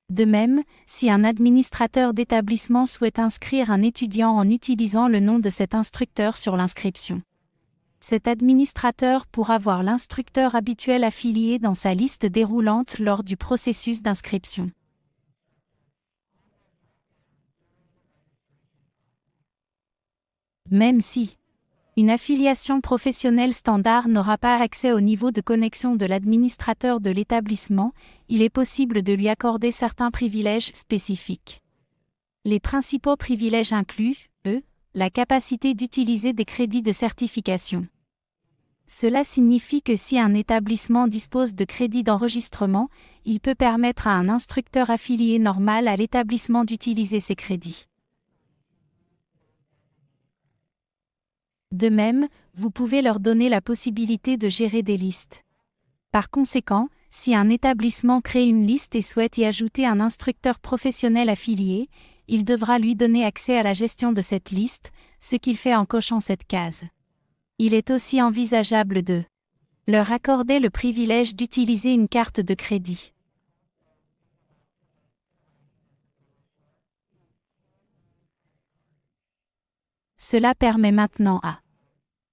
De même, si un administrateur d'établissement souhaite inscrire un étudiant en utilisant le nom de cet instructeur sur l'inscription, cet administrateur pourra voir l'instructeur habituel affilié dans sa liste déroulante lors du processus d'inscription. Même si une affiliation professionnelle standard n'aura pas accès au niveau de connexion de l'administrateur de l'établissement, il est possible de lui accorder certains privilèges spécifiques. Les principaux privilèges incluent, la capacité d'utiliser des crédits de certification. Cela signifie que si un établissement dispose de crédits d'enregistrement, il peut permettre à un instructeur affilié normal à l'établissement d'utiliser ces crédits. De même, vous pouvez leur donner la possibilité de gérer des listes. Par conséquent, si un établissement crée une liste et souhaite y ajouter un instructeur professionnel affilié, il devra lui donner accès à la gestion de cette liste, ce qu'il fait en cochant cette case. Il est aussi envisageable de leur accorder le privilège d'utiliser une carte de crédit. Cela permet maintenant à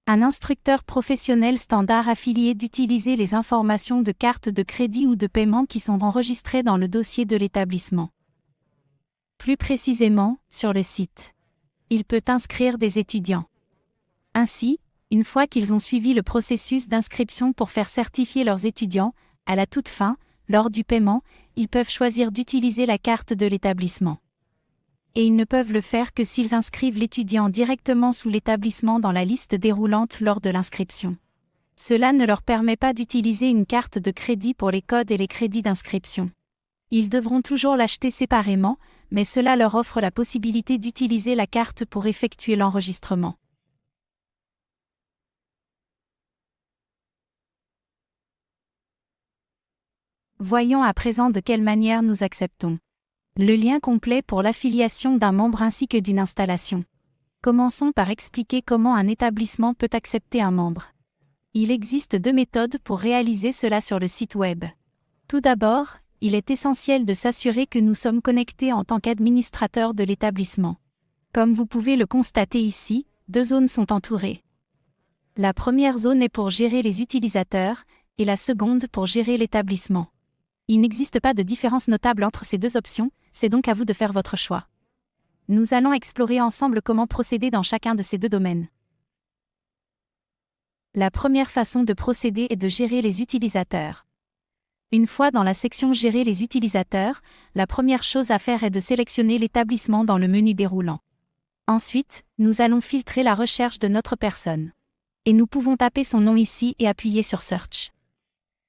un instructeur professionnel standard affilié d'utiliser les informations de carte de crédit ou de paiement qui sont enregistrées dans le dossier de l'établissement. Plus précisément, sur le site, il peut inscrire des étudiants. Ainsi, une fois qu'ils ont suivi le processus d'inscription pour faire certifier leurs étudiants, à la toute fin, lors du paiement, ils peuvent choisir d'utiliser la carte de l'établissement. Et ils ne peuvent le faire que s'ils inscrivent l'étudiant directement sous l'établissement dans la liste déroulante lors de l'inscription. Cela ne leur permet pas d'utiliser une carte de crédit pour les codes et les crédits d'inscription. Ils devront toujours l'acheter séparément, mais cela leur offre la possibilité d'utiliser la carte pour effectuer l'enregistrement. Voyons à présent de quelle manière nous acceptons le lien complet pour l'affiliation d'un membre ainsi que d'une installation. Commençons par expliquer comment un établissement peut accepter un membre. Il existe 2 méthodes pour réaliser cela sur le site web. Tout d'abord, il est essentiel de s'assurer que nous sommes connectés en tant qu'administrateur de l'établissement. Comme vous pouvez le constater ici, 2 zones sont entourées. La première zone est pour gérer les utilisateurs, et la seconde pour gérer l'établissement. Il n'existe pas de différence notable entre ces 2 options, c'est donc à vous de faire votre choix. Nous allons explorer ensemble comment procéder dans chacun de ces 2 domaines. La première façon de procéder est de gérer les utilisateurs. Une fois dans la section Gérer les utilisateurs, la première chose à faire est de sélectionner l'établissement dans le menu déroulant. Ensuite, nous allons filtrer la recherche de notre personne. Et nous pouvons taper son nom ici et appuyer sur Search.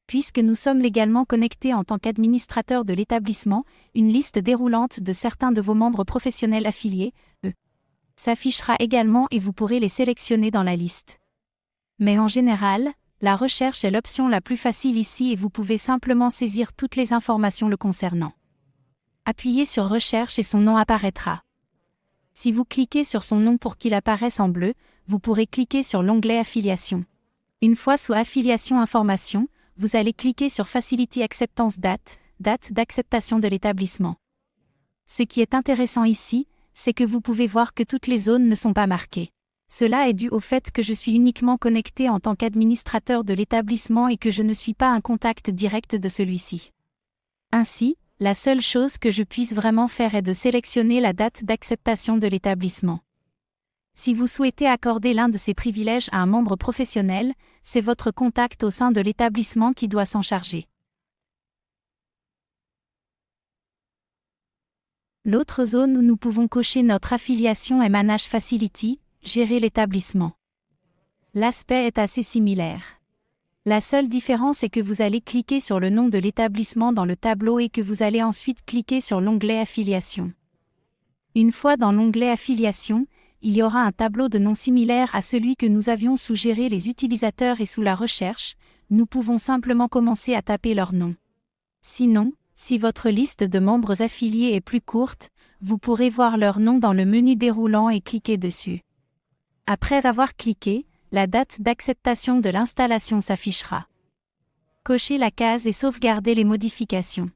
Puisque nous sommes légalement connectés en tant qu'administrateur de l'établissement, une liste déroulante de certains de vos membres professionnels affiliés, s'affichera également et vous pourrez les sélectionner dans la liste. Mais en général, la recherche est l'option la plus facile ici et vous pouvez simplement saisir toutes les informations le concernant. Appuyez sur Recherche et son nom apparaîtra. Si vous cliquez sur son nom pour qu'il apparaisse en bleu, vous pourrez cliquer sur l'onglet Affiliation. Une fois sous Affiliation Information, vous allez cliquer sur Facility Acceptance Date, date d'acceptation de l'établissement. Ce qui est intéressant ici, c'est que vous pouvez voir que toutes les zones ne sont pas marquées. Cela est dû au fait que je suis uniquement connecté en tant qu'administrateur de l'établissement et que je ne suis pas un contact direct de celui-ci. Ainsi, la seule chose que je puisse vraiment faire est de sélectionner la date d'acceptation de l'établissement. Si vous souhaitez accorder l'un de ces privilèges à un membre professionnel, c'est votre contact au sein de l'établissement qui doit s'en charger. L'autre zone où nous pouvons cocher notre affiliation est Manage Facility, gérer l'établissement. L'aspect est assez similaire. La seule différence est que vous allez cliquer sur le nom de l'établissement dans le tableau et que vous allez ensuite cliquer sur l'onglet Affiliation. Une fois dans l'onglet Affiliation, il y aura un tableau de nom similaire à celui que nous avions sous Gérer les utilisateurs et sous la recherche, nous pouvons simplement commencer à taper leur nom. Sinon, si votre liste de membres affiliés est plus courte, vous pourrez voir leur nom dans le menu déroulant et cliquer dessus. Après avoir cliqué, la date d'acceptation de l'installation s'affichera. Cochez la case et sauvegardez les modifications.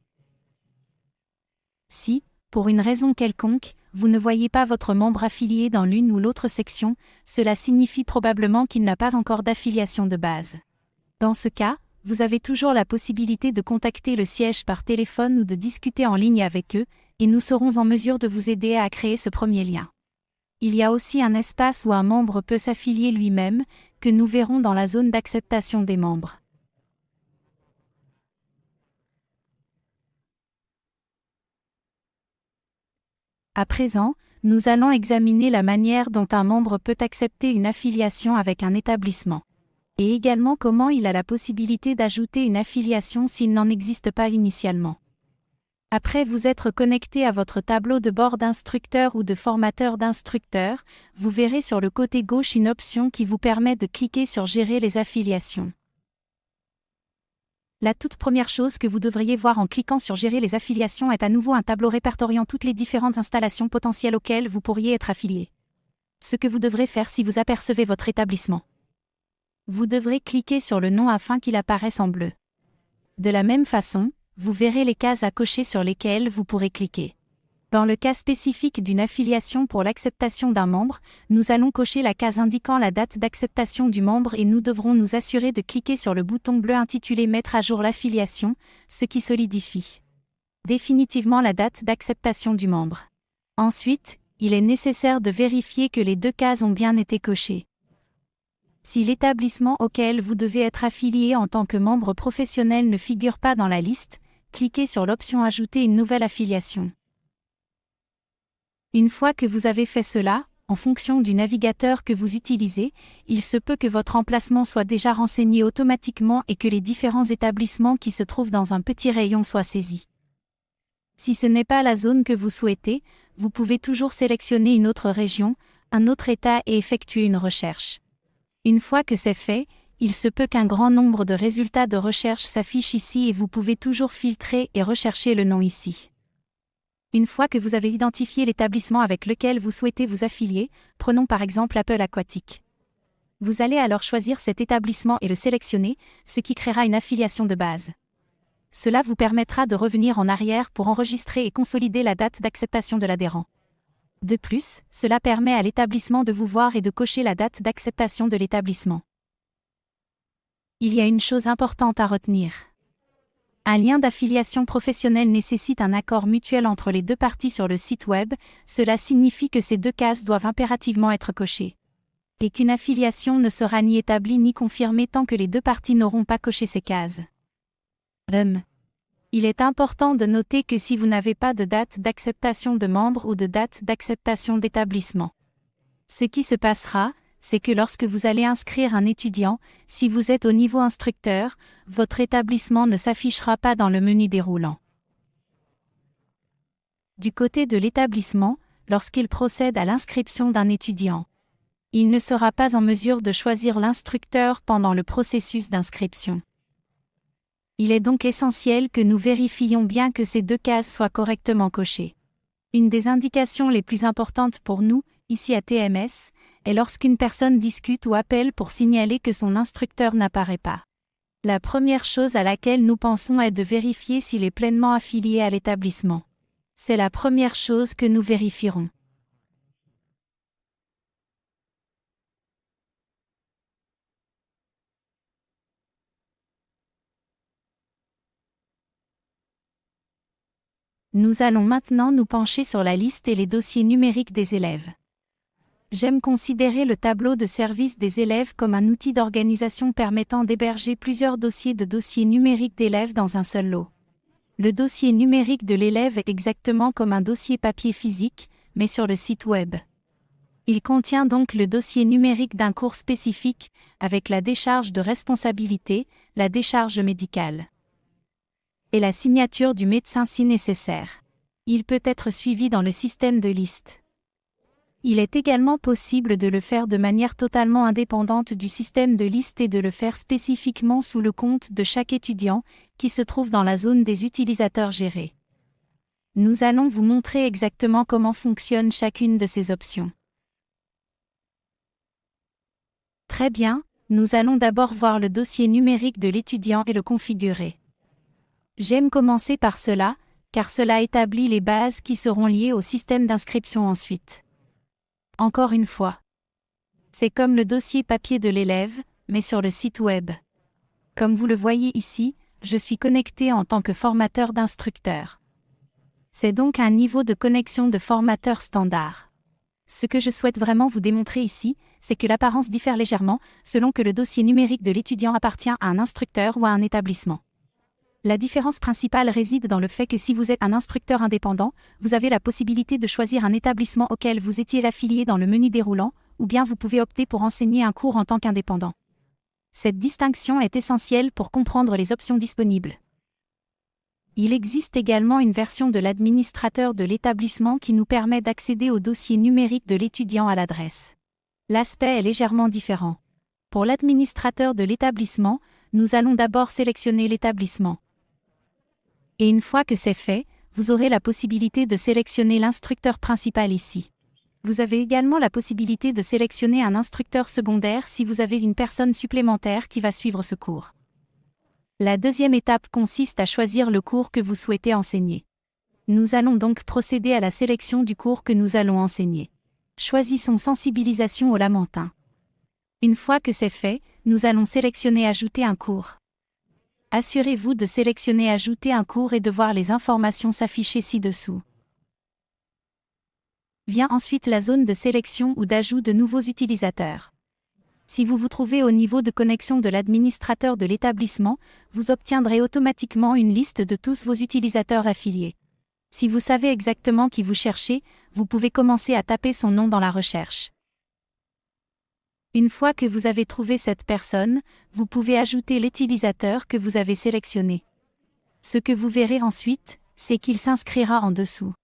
Si, pour une raison quelconque, vous ne voyez pas votre membre affilié dans l'une ou l'autre section, cela signifie probablement qu'il n'a pas encore d'affiliation de base. Dans ce cas, vous avez toujours la possibilité de contacter le siège par téléphone ou de discuter en ligne avec eux, et nous serons en mesure de vous aider à créer ce premier lien. Il y a aussi un espace où un membre peut s'affilier lui-même, que nous verrons dans la zone d'acceptation des membres. À présent, nous allons examiner la manière dont un membre peut accepter une affiliation avec un établissement. Et également comment il a la possibilité d'ajouter une affiliation s'il n'en existe pas initialement. Après vous être connecté à votre tableau de bord d'instructeur ou de formateur d'instructeur, vous verrez sur le côté gauche une option qui vous permet de cliquer sur Gérer les affiliations. La toute première chose que vous devriez voir en cliquant sur Gérer les affiliations est à nouveau un tableau répertoriant toutes les différentes installations potentielles auxquelles vous pourriez être affilié. Ce que vous devrez faire si vous apercevez votre établissement. Vous devrez cliquer sur le nom afin qu'il apparaisse en bleu. De la même façon, vous verrez les cases à cocher sur lesquelles vous pourrez cliquer. Dans le cas spécifique d'une affiliation pour l'acceptation d'un membre, nous allons cocher la case indiquant la date d'acceptation du membre et nous devrons nous assurer de cliquer sur le bouton bleu intitulé Mettre à jour l'affiliation, ce qui solidifie définitivement la date d'acceptation du membre. Ensuite, il est nécessaire de vérifier que les deux cases ont bien été cochées. Si l'établissement auquel vous devez être affilié en tant que membre professionnel ne figure pas dans la liste, cliquez sur l'option Ajouter une nouvelle affiliation. Une fois que vous avez fait cela, en fonction du navigateur que vous utilisez, il se peut que votre emplacement soit déjà renseigné automatiquement et que les différents établissements qui se trouvent dans un petit rayon soient saisis. Si ce n'est pas la zone que vous souhaitez, vous pouvez toujours sélectionner une autre région, un autre État et effectuer une recherche. Une fois que c'est fait, il se peut qu'un grand nombre de résultats de recherche s'affichent ici et vous pouvez toujours filtrer et rechercher le nom ici. Une fois que vous avez identifié l'établissement avec lequel vous souhaitez vous affilier, prenons par exemple Apple Aquatique. Vous allez alors choisir cet établissement et le sélectionner, ce qui créera une affiliation de base. Cela vous permettra de revenir en arrière pour enregistrer et consolider la date d'acceptation de l'adhérent. De plus, cela permet à l'établissement de vous voir et de cocher la date d'acceptation de l'établissement. Il y a une chose importante à retenir. Un lien d'affiliation professionnelle nécessite un accord mutuel entre les deux parties sur le site web, cela signifie que ces deux cases doivent impérativement être cochées. Et qu'une affiliation ne sera ni établie ni confirmée tant que les deux parties n'auront pas coché ces cases. Il est important de noter que si vous n'avez pas de date d'acceptation de membre ou de date d'acceptation d'établissement, Ce qui se passera, c'est que lorsque vous allez inscrire un étudiant, si vous êtes au niveau instructeur, votre établissement ne s'affichera pas dans le menu déroulant. Du côté de l'établissement, lorsqu'il procède à l'inscription d'un étudiant, il ne sera pas en mesure de choisir l'instructeur pendant le processus d'inscription. Il est donc essentiel que nous vérifions bien que ces deux cases soient correctement cochées. Une des indications les plus importantes pour nous, ici à TMS, est lorsqu'une personne discute ou appelle pour signaler que son instructeur n'apparaît pas. La première chose à laquelle nous pensons est de vérifier s'il est pleinement affilié à l'établissement. C'est la première chose que nous vérifierons. Nous allons maintenant nous pencher sur la liste et les dossiers numériques des élèves. J'aime considérer le tableau de service des élèves comme un outil d'organisation permettant d'héberger plusieurs dossiers numériques d'élèves dans un seul lot. Le dossier numérique de l'élève est exactement comme un dossier papier physique, mais sur le site web. Il contient donc le dossier numérique d'un cours spécifique, avec la décharge de responsabilité, la décharge médicale et la signature du médecin si nécessaire. Il peut être suivi dans le système de liste. Il est également possible de le faire de manière totalement indépendante du système de liste et de le faire spécifiquement sous le compte de chaque étudiant, qui se trouve dans la zone des utilisateurs gérés. Nous allons vous montrer exactement comment fonctionne chacune de ces options. Très bien, nous allons d'abord voir le dossier numérique de l'étudiant et le configurer. J'aime commencer par cela, car cela établit les bases qui seront liées au système d'inscription ensuite. Encore une fois, c'est comme le dossier papier de l'élève, mais sur le site web. Comme vous le voyez ici, je suis connecté en tant que formateur d'instructeur. C'est donc un niveau de connexion de formateur standard. Ce que je souhaite vraiment vous démontrer ici, c'est que l'apparence diffère légèrement, selon que le dossier numérique de l'étudiant appartient à un instructeur ou à un établissement. La différence principale réside dans le fait que si vous êtes un instructeur indépendant, vous avez la possibilité de choisir un établissement auquel vous étiez affilié dans le menu déroulant, ou bien vous pouvez opter pour enseigner un cours en tant qu'indépendant. Cette distinction est essentielle pour comprendre les options disponibles. Il existe également une version de l'administrateur de l'établissement qui nous permet d'accéder au dossier numérique de l'étudiant à l'adresse. L'aspect est légèrement différent. Pour l'administrateur de l'établissement, nous allons d'abord sélectionner l'établissement. Et une fois que c'est fait, vous aurez la possibilité de sélectionner l'instructeur principal ici. Vous avez également la possibilité de sélectionner un instructeur secondaire si vous avez une personne supplémentaire qui va suivre ce cours. La deuxième étape consiste à choisir le cours que vous souhaitez enseigner. Nous allons donc procéder à la sélection du cours que nous allons enseigner. Choisissons sensibilisation au lamentin. Une fois que c'est fait, nous allons sélectionner Ajouter un cours. Assurez-vous de sélectionner Ajouter un cours et de voir les informations s'afficher ci-dessous. Vient ensuite la zone de sélection ou d'ajout de nouveaux utilisateurs. Si vous vous trouvez au niveau de connexion de l'administrateur de l'établissement, vous obtiendrez automatiquement une liste de tous vos utilisateurs affiliés. Si vous savez exactement qui vous cherchez, vous pouvez commencer à taper son nom dans la recherche. Une fois que vous avez trouvé cette personne, vous pouvez ajouter l'utilisateur que vous avez sélectionné. Ce que vous verrez ensuite, c'est qu'il s'inscrira en dessous.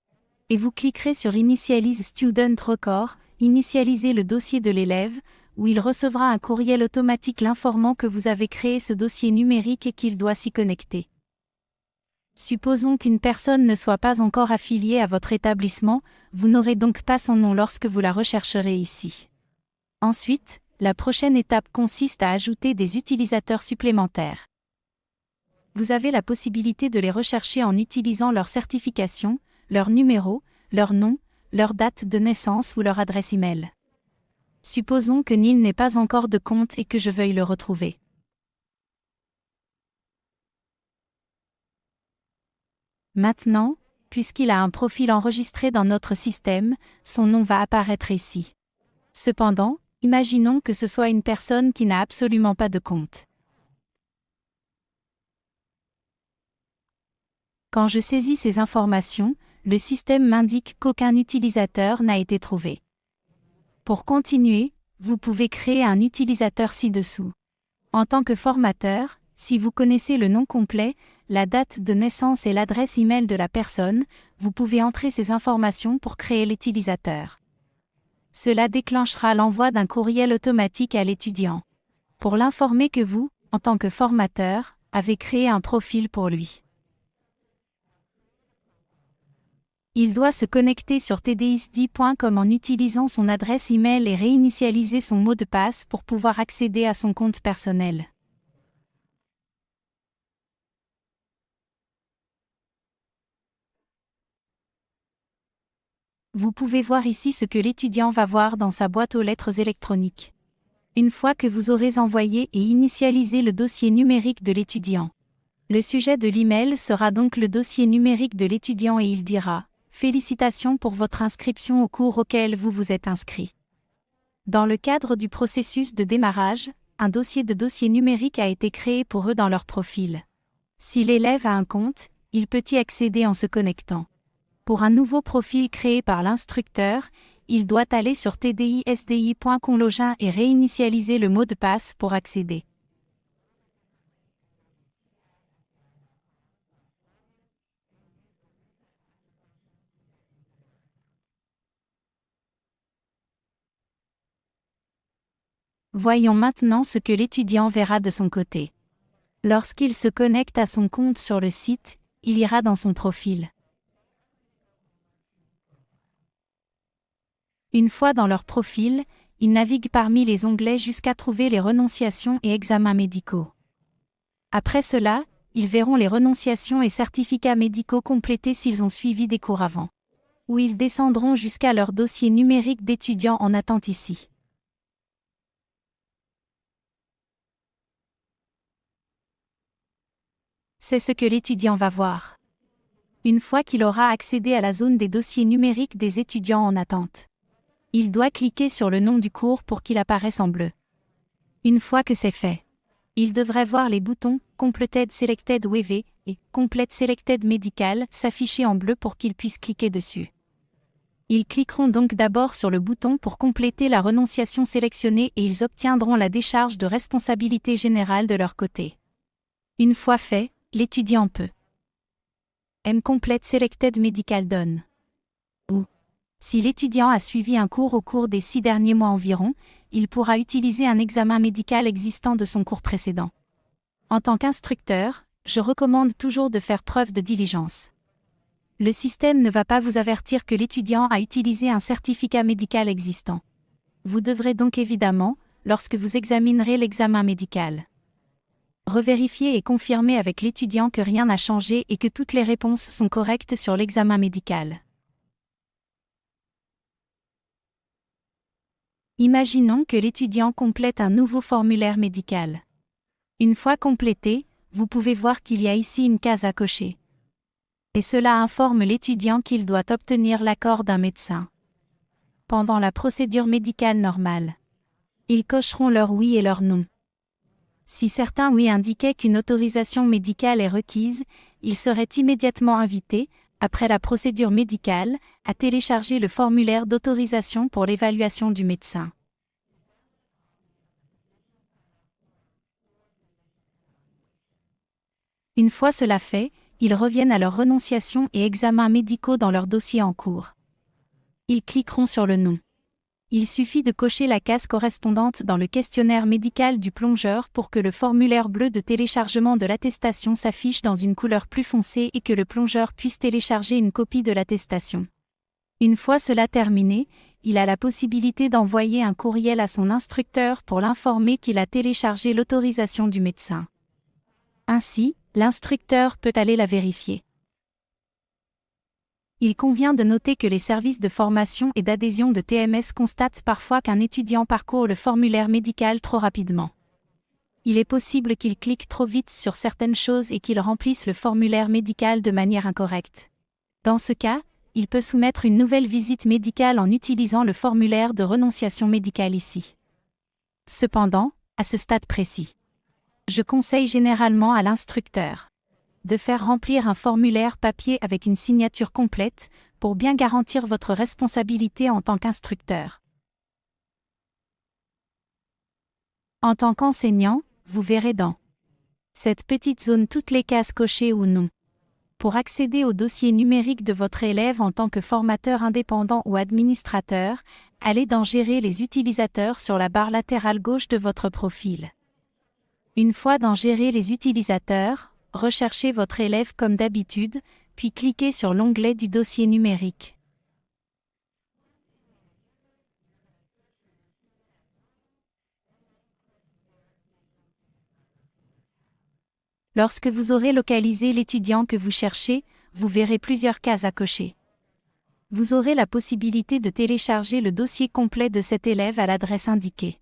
Et vous cliquerez sur Initialize Student Record, initialiser le dossier de l'élève, où il recevra un courriel automatique l'informant que vous avez créé ce dossier numérique et qu'il doit s'y connecter. Supposons qu'une personne ne soit pas encore affiliée à votre établissement, vous n'aurez donc pas son nom lorsque vous la rechercherez ici. Ensuite, la prochaine étape consiste à ajouter des utilisateurs supplémentaires. Vous avez la possibilité de les rechercher en utilisant leur certification, leur numéro, leur nom, leur date de naissance ou leur adresse e-mail. Supposons que Neil n'ait pas encore de compte et que je veuille le retrouver. Maintenant, puisqu'il a un profil enregistré dans notre système, son nom va apparaître ici. Cependant, imaginons que ce soit une personne qui n'a absolument pas de compte. Quand je saisis ces informations, le système m'indique qu'aucun utilisateur n'a été trouvé. Pour continuer, vous pouvez créer un utilisateur ci-dessous. En tant que formateur, si vous connaissez le nom complet, la date de naissance et l'adresse email de la personne, vous pouvez entrer ces informations pour créer l'utilisateur. Cela déclenchera l'envoi d'un courriel automatique à l'étudiant, pour l'informer que vous, en tant que formateur, avez créé un profil pour lui. Il doit se connecter sur tdisd.com en utilisant son adresse email et réinitialiser son mot de passe pour pouvoir accéder à son compte personnel. Vous pouvez voir ici ce que l'étudiant va voir dans sa boîte aux lettres électroniques. Une fois que vous aurez envoyé et initialisé le dossier numérique de l'étudiant. Le sujet de l'email sera donc le dossier numérique de l'étudiant et il dira « Félicitations pour votre inscription au cours auquel vous vous êtes inscrit ». Dans le cadre du processus de démarrage, un dossier numérique a été créé pour eux dans leur profil. Si l'élève a un compte, il peut y accéder en se connectant. Pour un nouveau profil créé par l'instructeur, il doit aller sur tdisdi.com et réinitialiser le mot de passe pour accéder. Voyons maintenant ce que l'étudiant verra de son côté. Lorsqu'il se connecte à son compte sur le site, il ira dans son profil. Une fois dans leur profil, ils naviguent parmi les onglets jusqu'à trouver les renonciations et examens médicaux. Après cela, ils verront les renonciations et certificats médicaux complétés s'ils ont suivi des cours avant. Ou ils descendront jusqu'à leur dossier numérique d'étudiant en attente ici. C'est ce que l'étudiant va voir. Une fois qu'il aura accédé à la zone des dossiers numériques des étudiants en attente. Il doit cliquer sur le nom du cours pour qu'il apparaisse en bleu. Une fois que c'est fait, il devrait voir les boutons « Completed Selected WV » et « Complete Selected Medical » s'afficher en bleu pour qu'ils puissent cliquer dessus. Ils cliqueront donc d'abord sur le bouton pour compléter la renonciation sélectionnée et ils obtiendront la décharge de responsabilité générale de leur côté. Une fois fait, l'étudiant peut Complete Selected Medical Done. Ou si l'étudiant a suivi un cours au cours des 6 derniers mois environ, il pourra utiliser un examen médical existant de son cours précédent. En tant qu'instructeur, je recommande toujours de faire preuve de diligence. Le système ne va pas vous avertir que l'étudiant a utilisé un certificat médical existant. Vous devrez donc évidemment, lorsque vous examinerez l'examen médical, revérifier et confirmer avec l'étudiant que rien n'a changé et que toutes les réponses sont correctes sur l'examen médical. Imaginons que l'étudiant complète un nouveau formulaire médical. Une fois complété, vous pouvez voir qu'il y a ici une case à cocher. Et cela informe l'étudiant qu'il doit obtenir l'accord d'un médecin. Pendant la procédure médicale normale, ils cocheront leur oui et leur non. Si certains oui indiquaient qu'une autorisation médicale est requise, ils seraient immédiatement invités, après la procédure médicale, à télécharger le formulaire d'autorisation pour l'évaluation du médecin. Une fois cela fait, ils reviennent à leur renonciation et examens médicaux dans leur dossier en cours. Ils cliqueront sur le nom. Il suffit de cocher la case correspondante dans le questionnaire médical du plongeur pour que le formulaire bleu de téléchargement de l'attestation s'affiche dans une couleur plus foncée et que le plongeur puisse télécharger une copie de l'attestation. Une fois cela terminé, il a la possibilité d'envoyer un courriel à son instructeur pour l'informer qu'il a téléchargé l'autorisation du médecin. Ainsi, l'instructeur peut aller la vérifier. Il convient de noter que les services de formation et d'adhésion de TMS constatent parfois qu'un étudiant parcourt le formulaire médical trop rapidement. Il est possible qu'il clique trop vite sur certaines choses et qu'il remplisse le formulaire médical de manière incorrecte. Dans ce cas, il peut soumettre une nouvelle visite médicale en utilisant le formulaire de renonciation médicale ici. Cependant, à ce stade précis, je conseille généralement à l'instructeur de faire remplir un formulaire papier avec une signature complète, pour bien garantir votre responsabilité en tant qu'instructeur. En tant qu'enseignant, vous verrez dans cette petite zone toutes les cases cochées ou non. Pour accéder au dossier numérique de votre élève en tant que formateur indépendant ou administrateur, allez dans Gérer les utilisateurs sur la barre latérale gauche de votre profil. Une fois dans Gérer les utilisateurs, recherchez votre élève comme d'habitude, puis cliquez sur l'onglet du dossier numérique. Lorsque vous aurez localisé l'étudiant que vous cherchez, vous verrez plusieurs cases à cocher. Vous aurez la possibilité de télécharger le dossier complet de cet élève à l'adresse indiquée.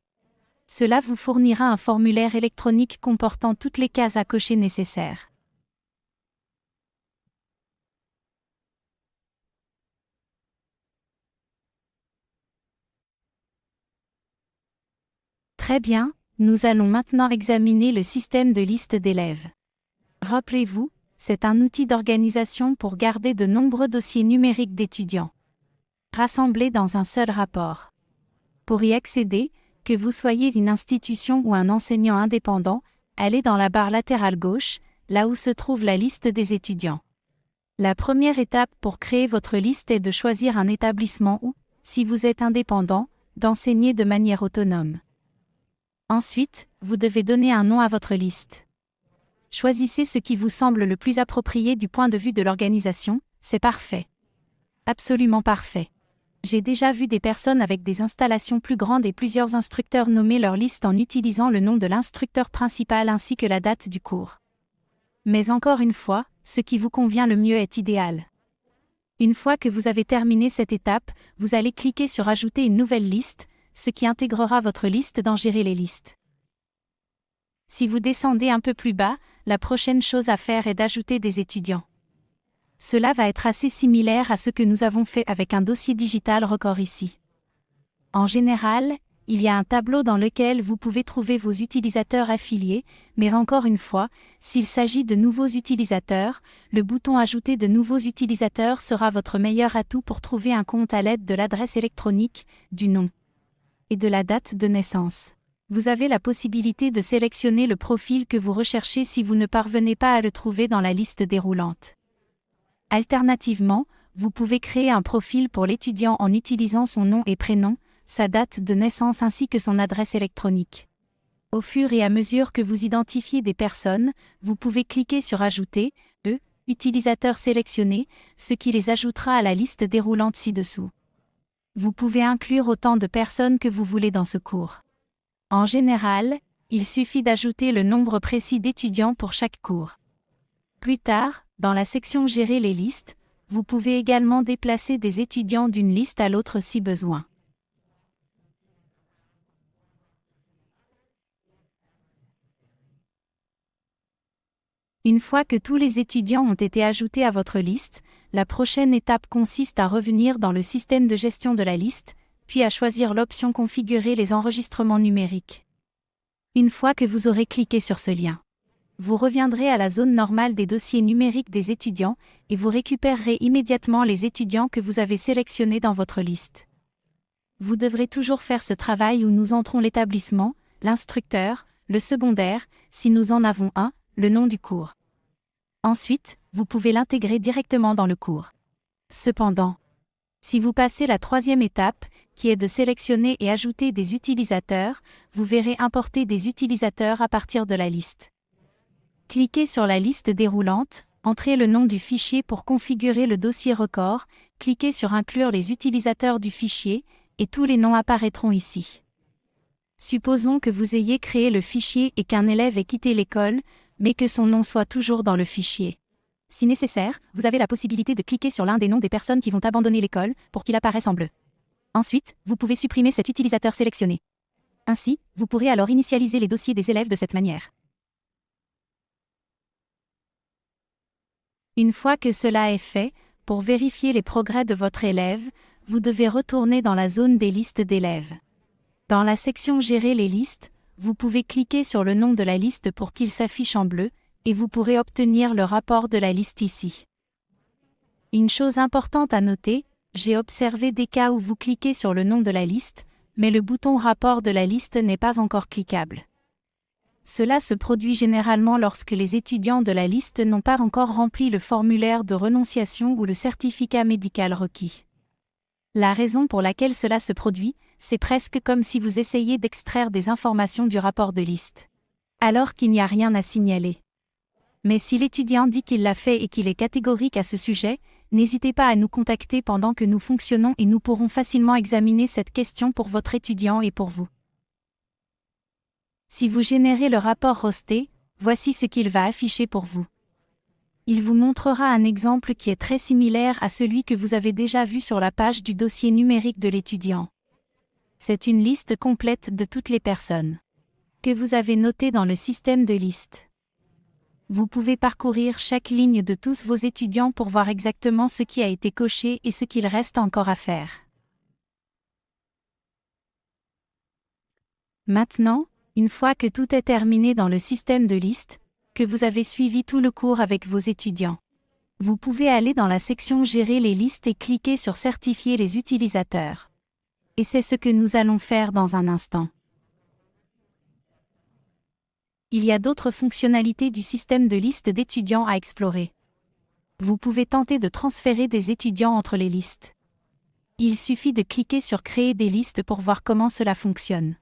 Cela vous fournira un formulaire électronique comportant toutes les cases à cocher nécessaires. Très bien, nous allons maintenant examiner le système de liste d'élèves. Rappelez-vous, c'est un outil d'organisation pour garder de nombreux dossiers numériques d'étudiants, rassemblés dans un seul rapport. Pour y accéder, que vous soyez une institution ou un enseignant indépendant, allez dans la barre latérale gauche, là où se trouve la liste des étudiants. La première étape pour créer votre liste est de choisir un établissement ou, si vous êtes indépendant, d'enseigner de manière autonome. Ensuite, vous devez donner un nom à votre liste. Choisissez ce qui vous semble le plus approprié du point de vue de l'organisation, c'est parfait. Absolument parfait. J'ai déjà vu des personnes avec des installations plus grandes et plusieurs instructeurs nommer leur liste en utilisant le nom de l'instructeur principal ainsi que la date du cours. Mais encore une fois, ce qui vous convient le mieux est idéal. Une fois que vous avez terminé cette étape, vous allez cliquer sur Ajouter une nouvelle liste, ce qui intégrera votre liste dans Gérer les listes. Si vous descendez un peu plus bas, la prochaine chose à faire est d'ajouter des étudiants. Cela va être assez similaire à ce que nous avons fait avec un dossier digital record ici. En général, il y a un tableau dans lequel vous pouvez trouver vos utilisateurs affiliés, mais encore une fois, s'il s'agit de nouveaux utilisateurs, le bouton Ajouter de nouveaux utilisateurs sera votre meilleur atout pour trouver un compte à l'aide de l'adresse électronique, du nom et de la date de naissance. Vous avez la possibilité de sélectionner le profil que vous recherchez si vous ne parvenez pas à le trouver dans la liste déroulante. Alternativement, vous pouvez créer un profil pour l'étudiant en utilisant son nom et prénom, sa date de naissance ainsi que son adresse électronique. Au fur et à mesure que vous identifiez des personnes, vous pouvez cliquer sur Ajouter, utilisateurs sélectionnés, ce qui les ajoutera à la liste déroulante ci-dessous. Vous pouvez inclure autant de personnes que vous voulez dans ce cours. En général, il suffit d'ajouter le nombre précis d'étudiants pour chaque cours. Plus tard, dans la section Gérer les listes, vous pouvez également déplacer des étudiants d'une liste à l'autre si besoin. Une fois que tous les étudiants ont été ajoutés à votre liste, la prochaine étape consiste à revenir dans le système de gestion de la liste, puis à choisir l'option Configurer les enregistrements numériques. Une fois que vous aurez cliqué sur ce lien, vous reviendrez à la zone normale des dossiers numériques des étudiants et vous récupérerez immédiatement les étudiants que vous avez sélectionnés dans votre liste. Vous devrez toujours faire ce travail où nous entrons l'établissement, l'instructeur, le secondaire, si nous en avons un, le nom du cours. Ensuite, vous pouvez l'intégrer directement dans le cours. Cependant, si vous passez la troisième étape, qui est de sélectionner et ajouter des utilisateurs, vous verrez importer des utilisateurs à partir de la liste. Cliquez sur la liste déroulante, entrez le nom du fichier pour configurer le dossier record, cliquez sur Inclure les utilisateurs du fichier, et tous les noms apparaîtront ici. Supposons que vous ayez créé le fichier et qu'un élève ait quitté l'école, mais que son nom soit toujours dans le fichier. Si nécessaire, vous avez la possibilité de cliquer sur l'un des noms des personnes qui vont abandonner l'école pour qu'il apparaisse en bleu. Ensuite, vous pouvez supprimer cet utilisateur sélectionné. Ainsi, vous pourrez alors initialiser les dossiers des élèves de cette manière. Une fois que cela est fait, pour vérifier les progrès de votre élève, vous devez retourner dans la zone des listes d'élèves. Dans la section Gérer les listes, vous pouvez cliquer sur le nom de la liste pour qu'il s'affiche en bleu, et vous pourrez obtenir le rapport de la liste ici. Une chose importante à noter, j'ai observé des cas où vous cliquez sur le nom de la liste, mais le bouton Rapport de la liste n'est pas encore cliquable. Cela se produit généralement lorsque les étudiants de la liste n'ont pas encore rempli le formulaire de renonciation ou le certificat médical requis. La raison pour laquelle cela se produit, c'est presque comme si vous essayiez d'extraire des informations du rapport de liste, alors qu'il n'y a rien à signaler. Mais si l'étudiant dit qu'il l'a fait et qu'il est catégorique à ce sujet, n'hésitez pas à nous contacter pendant que nous fonctionnons et nous pourrons facilement examiner cette question pour votre étudiant et pour vous. Si vous générez le rapport Rosté, voici ce qu'il va afficher pour vous. Il vous montrera un exemple qui est très similaire à celui que vous avez déjà vu sur la page du dossier numérique de l'étudiant. C'est une liste complète de toutes les personnes que vous avez notées dans le système de liste. Vous pouvez parcourir chaque ligne de tous vos étudiants pour voir exactement ce qui a été coché et ce qu'il reste encore à faire. Maintenant, une fois que tout est terminé dans le système de liste, que vous avez suivi tout le cours avec vos étudiants, vous pouvez aller dans la section Gérer les listes et cliquer sur Certifier les utilisateurs. Et c'est ce que nous allons faire dans un instant. Il y a d'autres fonctionnalités du système de liste d'étudiants à explorer. Vous pouvez tenter de transférer des étudiants entre les listes. Il suffit de cliquer sur Créer des listes pour voir comment cela fonctionne.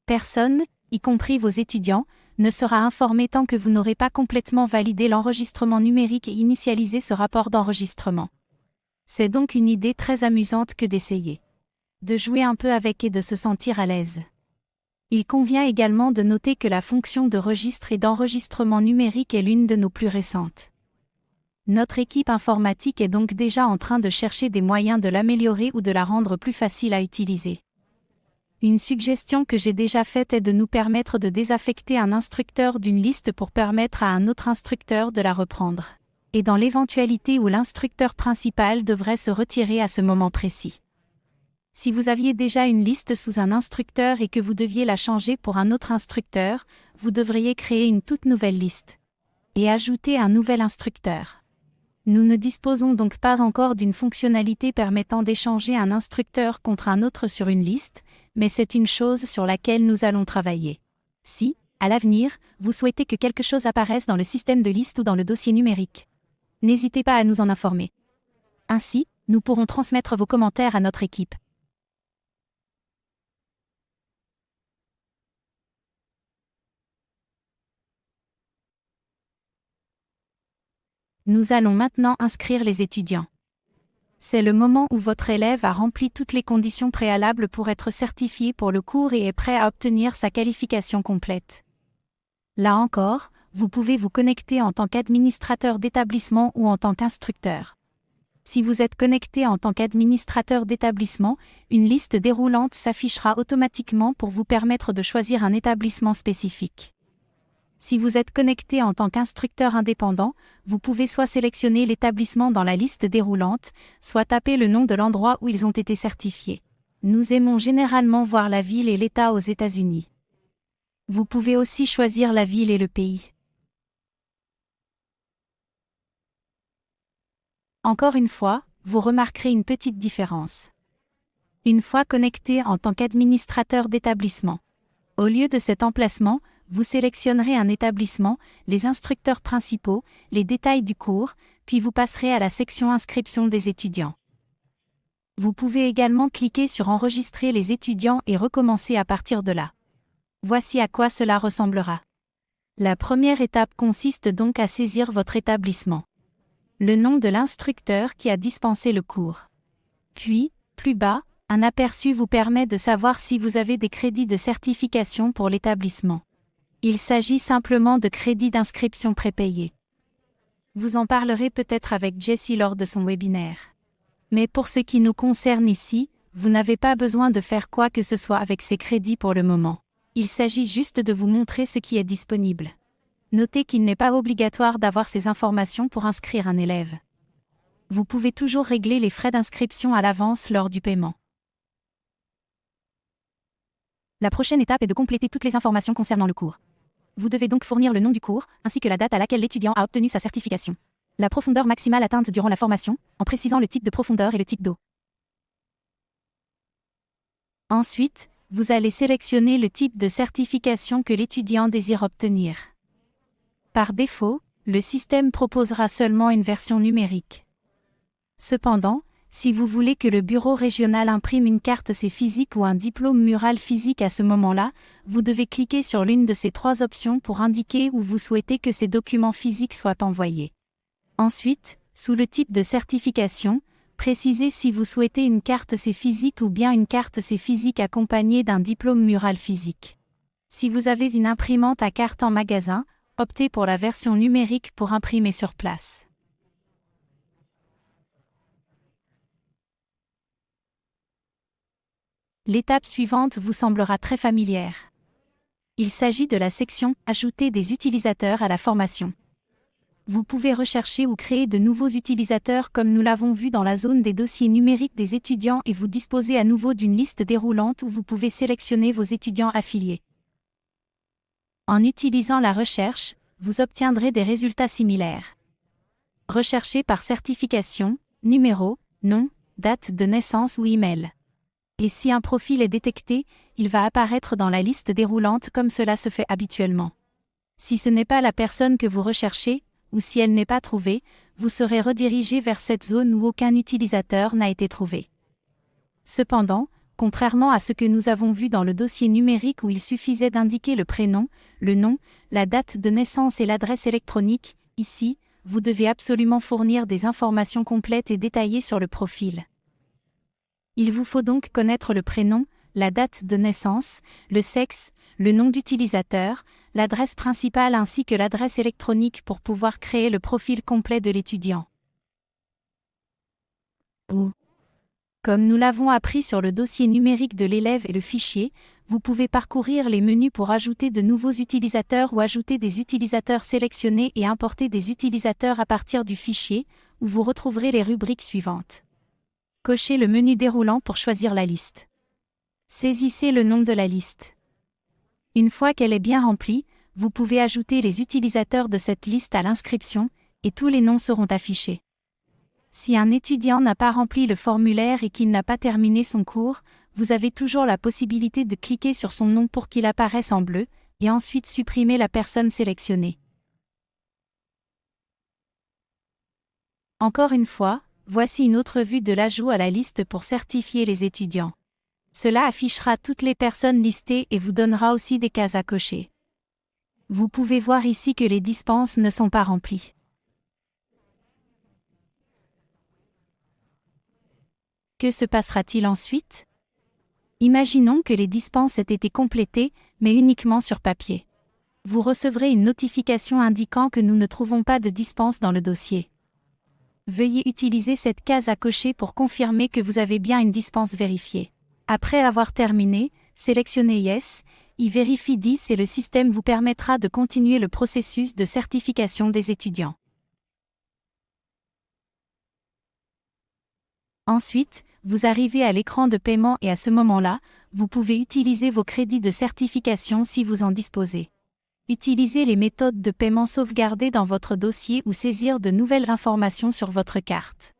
Personne, y compris vos étudiants, ne sera informé tant que vous n'aurez pas complètement validé l'enregistrement numérique et initialisé ce rapport d'enregistrement. C'est donc une idée très amusante que d'essayer de jouer un peu avec et de se sentir à l'aise. Il convient également de noter que la fonction de registre et d'enregistrement numérique est l'une de nos plus récentes. Notre équipe informatique est donc déjà en train de chercher des moyens de l'améliorer ou de la rendre plus facile à utiliser. Une suggestion que j'ai déjà faite est de nous permettre de désaffecter un instructeur d'une liste pour permettre à un autre instructeur de la reprendre. Et dans l'éventualité où l'instructeur principal devrait se retirer à ce moment précis. Si vous aviez déjà une liste sous un instructeur et que vous deviez la changer pour un autre instructeur, vous devriez créer une toute nouvelle liste et ajouter un nouvel instructeur. Nous ne disposons donc pas encore d'une fonctionnalité permettant d'échanger un instructeur contre un autre sur une liste, mais c'est une chose sur laquelle nous allons travailler. Si, à l'avenir, vous souhaitez que quelque chose apparaisse dans le système de liste ou dans le dossier numérique, n'hésitez pas à nous en informer. Ainsi, nous pourrons transmettre vos commentaires à notre équipe. Nous allons maintenant inscrire les étudiants. C'est le moment où votre élève a rempli toutes les conditions préalables pour être certifié pour le cours et est prêt à obtenir sa qualification complète. Là encore, vous pouvez vous connecter en tant qu'administrateur d'établissement ou en tant qu'instructeur. Si vous êtes connecté en tant qu'administrateur d'établissement, une liste déroulante s'affichera automatiquement pour vous permettre de choisir un établissement spécifique. Si vous êtes connecté en tant qu'instructeur indépendant, vous pouvez soit sélectionner l'établissement dans la liste déroulante, soit taper le nom de l'endroit où ils ont été certifiés. Nous aimons généralement voir la ville et l'État aux États-Unis. Vous pouvez aussi choisir la ville et le pays. Encore une fois, vous remarquerez une petite différence. Une fois connecté en tant qu'administrateur d'établissement, au lieu de cet emplacement, vous sélectionnerez un établissement, les instructeurs principaux, les détails du cours, puis vous passerez à la section inscription des étudiants. Vous pouvez également cliquer sur Enregistrer les étudiants et recommencer à partir de là. Voici à quoi cela ressemblera. La première étape consiste donc à saisir votre établissement, le nom de l'instructeur qui a dispensé le cours. Puis, plus bas, un aperçu vous permet de savoir si vous avez des crédits de certification pour l'établissement. Il s'agit simplement de crédits d'inscription prépayés. Vous en parlerez peut-être avec Jessie lors de son webinaire. Mais pour ce qui nous concerne ici, vous n'avez pas besoin de faire quoi que ce soit avec ces crédits pour le moment. Il s'agit juste de vous montrer ce qui est disponible. Notez qu'il n'est pas obligatoire d'avoir ces informations pour inscrire un élève. Vous pouvez toujours régler les frais d'inscription à l'avance lors du paiement. La prochaine étape est de compléter toutes les informations concernant le cours. Vous devez donc fournir le nom du cours, ainsi que la date à laquelle l'étudiant a obtenu sa certification. La profondeur maximale atteinte durant la formation, en précisant le type de profondeur et le type d'eau. Ensuite, vous allez sélectionner le type de certification que l'étudiant désire obtenir. Par défaut, le système proposera seulement une version numérique. Cependant, si vous voulez que le bureau régional imprime une carte C physique ou un diplôme mural physique à ce moment-là, vous devez cliquer sur l'une de ces 3 options pour indiquer où vous souhaitez que ces documents physiques soient envoyés. Ensuite, sous le type de certification, précisez si vous souhaitez une carte C physique ou bien une carte C physique accompagnée d'un diplôme mural physique. Si vous avez une imprimante à carte en magasin, optez pour la version numérique pour imprimer sur place. L'étape suivante vous semblera très familière. Il s'agit de la section « Ajouter des utilisateurs à la formation ». Vous pouvez rechercher ou créer de nouveaux utilisateurs comme nous l'avons vu dans la zone des dossiers numériques des étudiants et vous disposez à nouveau d'une liste déroulante où vous pouvez sélectionner vos étudiants affiliés. En utilisant la recherche, vous obtiendrez des résultats similaires. Recherchez par certification, numéro, nom, date de naissance ou email. Et si un profil est détecté, il va apparaître dans la liste déroulante comme cela se fait habituellement. Si ce n'est pas la personne que vous recherchez, ou si elle n'est pas trouvée, vous serez redirigé vers cette zone où aucun utilisateur n'a été trouvé. Cependant, contrairement à ce que nous avons vu dans le dossier numérique où il suffisait d'indiquer le prénom, le nom, la date de naissance et l'adresse électronique, ici, vous devez absolument fournir des informations complètes et détaillées sur le profil. Il vous faut donc connaître le prénom, la date de naissance, le sexe, le nom d'utilisateur, l'adresse principale ainsi que l'adresse électronique pour pouvoir créer le profil complet de l'étudiant. Comme nous l'avons appris sur le dossier numérique de l'élève et le fichier, vous pouvez parcourir les menus pour ajouter de nouveaux utilisateurs ou ajouter des utilisateurs sélectionnés et importer des utilisateurs à partir du fichier, où vous retrouverez les rubriques suivantes. Cochez le menu déroulant pour choisir la liste. Saisissez le nom de la liste. Une fois qu'elle est bien remplie, vous pouvez ajouter les utilisateurs de cette liste à l'inscription, et tous les noms seront affichés. Si un étudiant n'a pas rempli le formulaire et qu'il n'a pas terminé son cours, vous avez toujours la possibilité de cliquer sur son nom pour qu'il apparaisse en bleu, et ensuite supprimer la personne sélectionnée. Encore une fois, voici une autre vue de l'ajout à la liste pour certifier les étudiants. Cela affichera toutes les personnes listées et vous donnera aussi des cases à cocher. Vous pouvez voir ici que les dispenses ne sont pas remplies. Que se passera-t-il ensuite? Imaginons que les dispenses aient été complétées, mais uniquement sur papier. Vous recevrez une notification indiquant que nous ne trouvons pas de dispense dans le dossier. Veuillez utiliser cette case à cocher pour confirmer que vous avez bien une dispense vérifiée. Après avoir terminé, sélectionnez Yes, y vérifie 10 et le système vous permettra de continuer le processus de certification des étudiants. Ensuite, vous arrivez à l'écran de paiement et à ce moment-là, vous pouvez utiliser vos crédits de certification si vous en disposez. Utilisez les méthodes de paiement sauvegardées dans votre dossier ou saisir de nouvelles informations sur votre carte.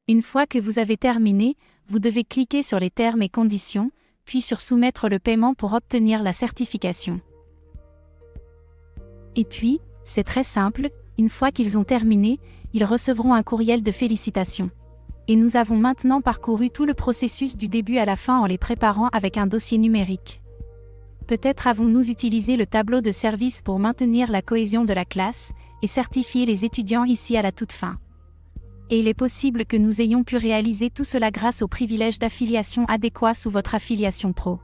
Une fois que vous avez terminé, vous devez cliquer sur les termes et conditions, puis sur Soumettre le paiement pour obtenir la certification. Et puis, c'est très simple, une fois qu'ils ont terminé, ils recevront un courriel de félicitations. Et nous avons maintenant parcouru tout le processus du début à la fin en les préparant avec un dossier numérique. Peut-être avons-nous utilisé le tableau de service pour maintenir la cohésion de la classe et certifier les étudiants ici à la toute fin. Et il est possible que nous ayons pu réaliser tout cela grâce au privilège d'affiliation adéquat sous votre affiliation pro,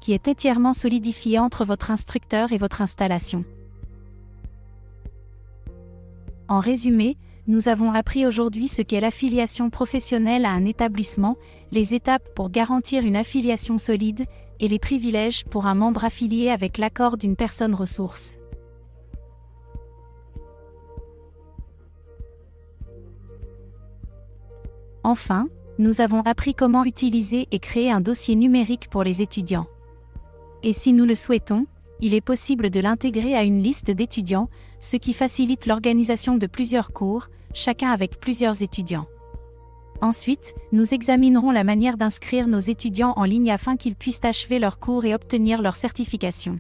qui est entièrement solidifié entre votre instructeur et votre installation. En résumé, nous avons appris aujourd'hui ce qu'est l'affiliation professionnelle à un établissement, les étapes pour garantir une affiliation solide, et les privilèges pour un membre affilié avec l'accord d'une personne ressource. Enfin, nous avons appris comment utiliser et créer un dossier numérique pour les étudiants. Et si nous le souhaitons, il est possible de l'intégrer à une liste d'étudiants, ce qui facilite l'organisation de plusieurs cours, chacun avec plusieurs étudiants. Ensuite, nous examinerons la manière d'inscrire nos étudiants en ligne afin qu'ils puissent achever leurs cours et obtenir leur certification.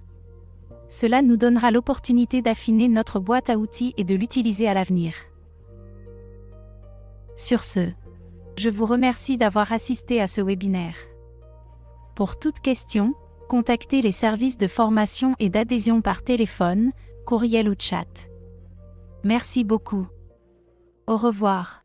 Cela nous donnera l'opportunité d'affiner notre boîte à outils et de l'utiliser à l'avenir. Sur ce, je vous remercie d'avoir assisté à ce webinaire. Pour toute question, contactez les services de formation et d'adhésion par téléphone, courriel ou chat. Merci beaucoup. Au revoir.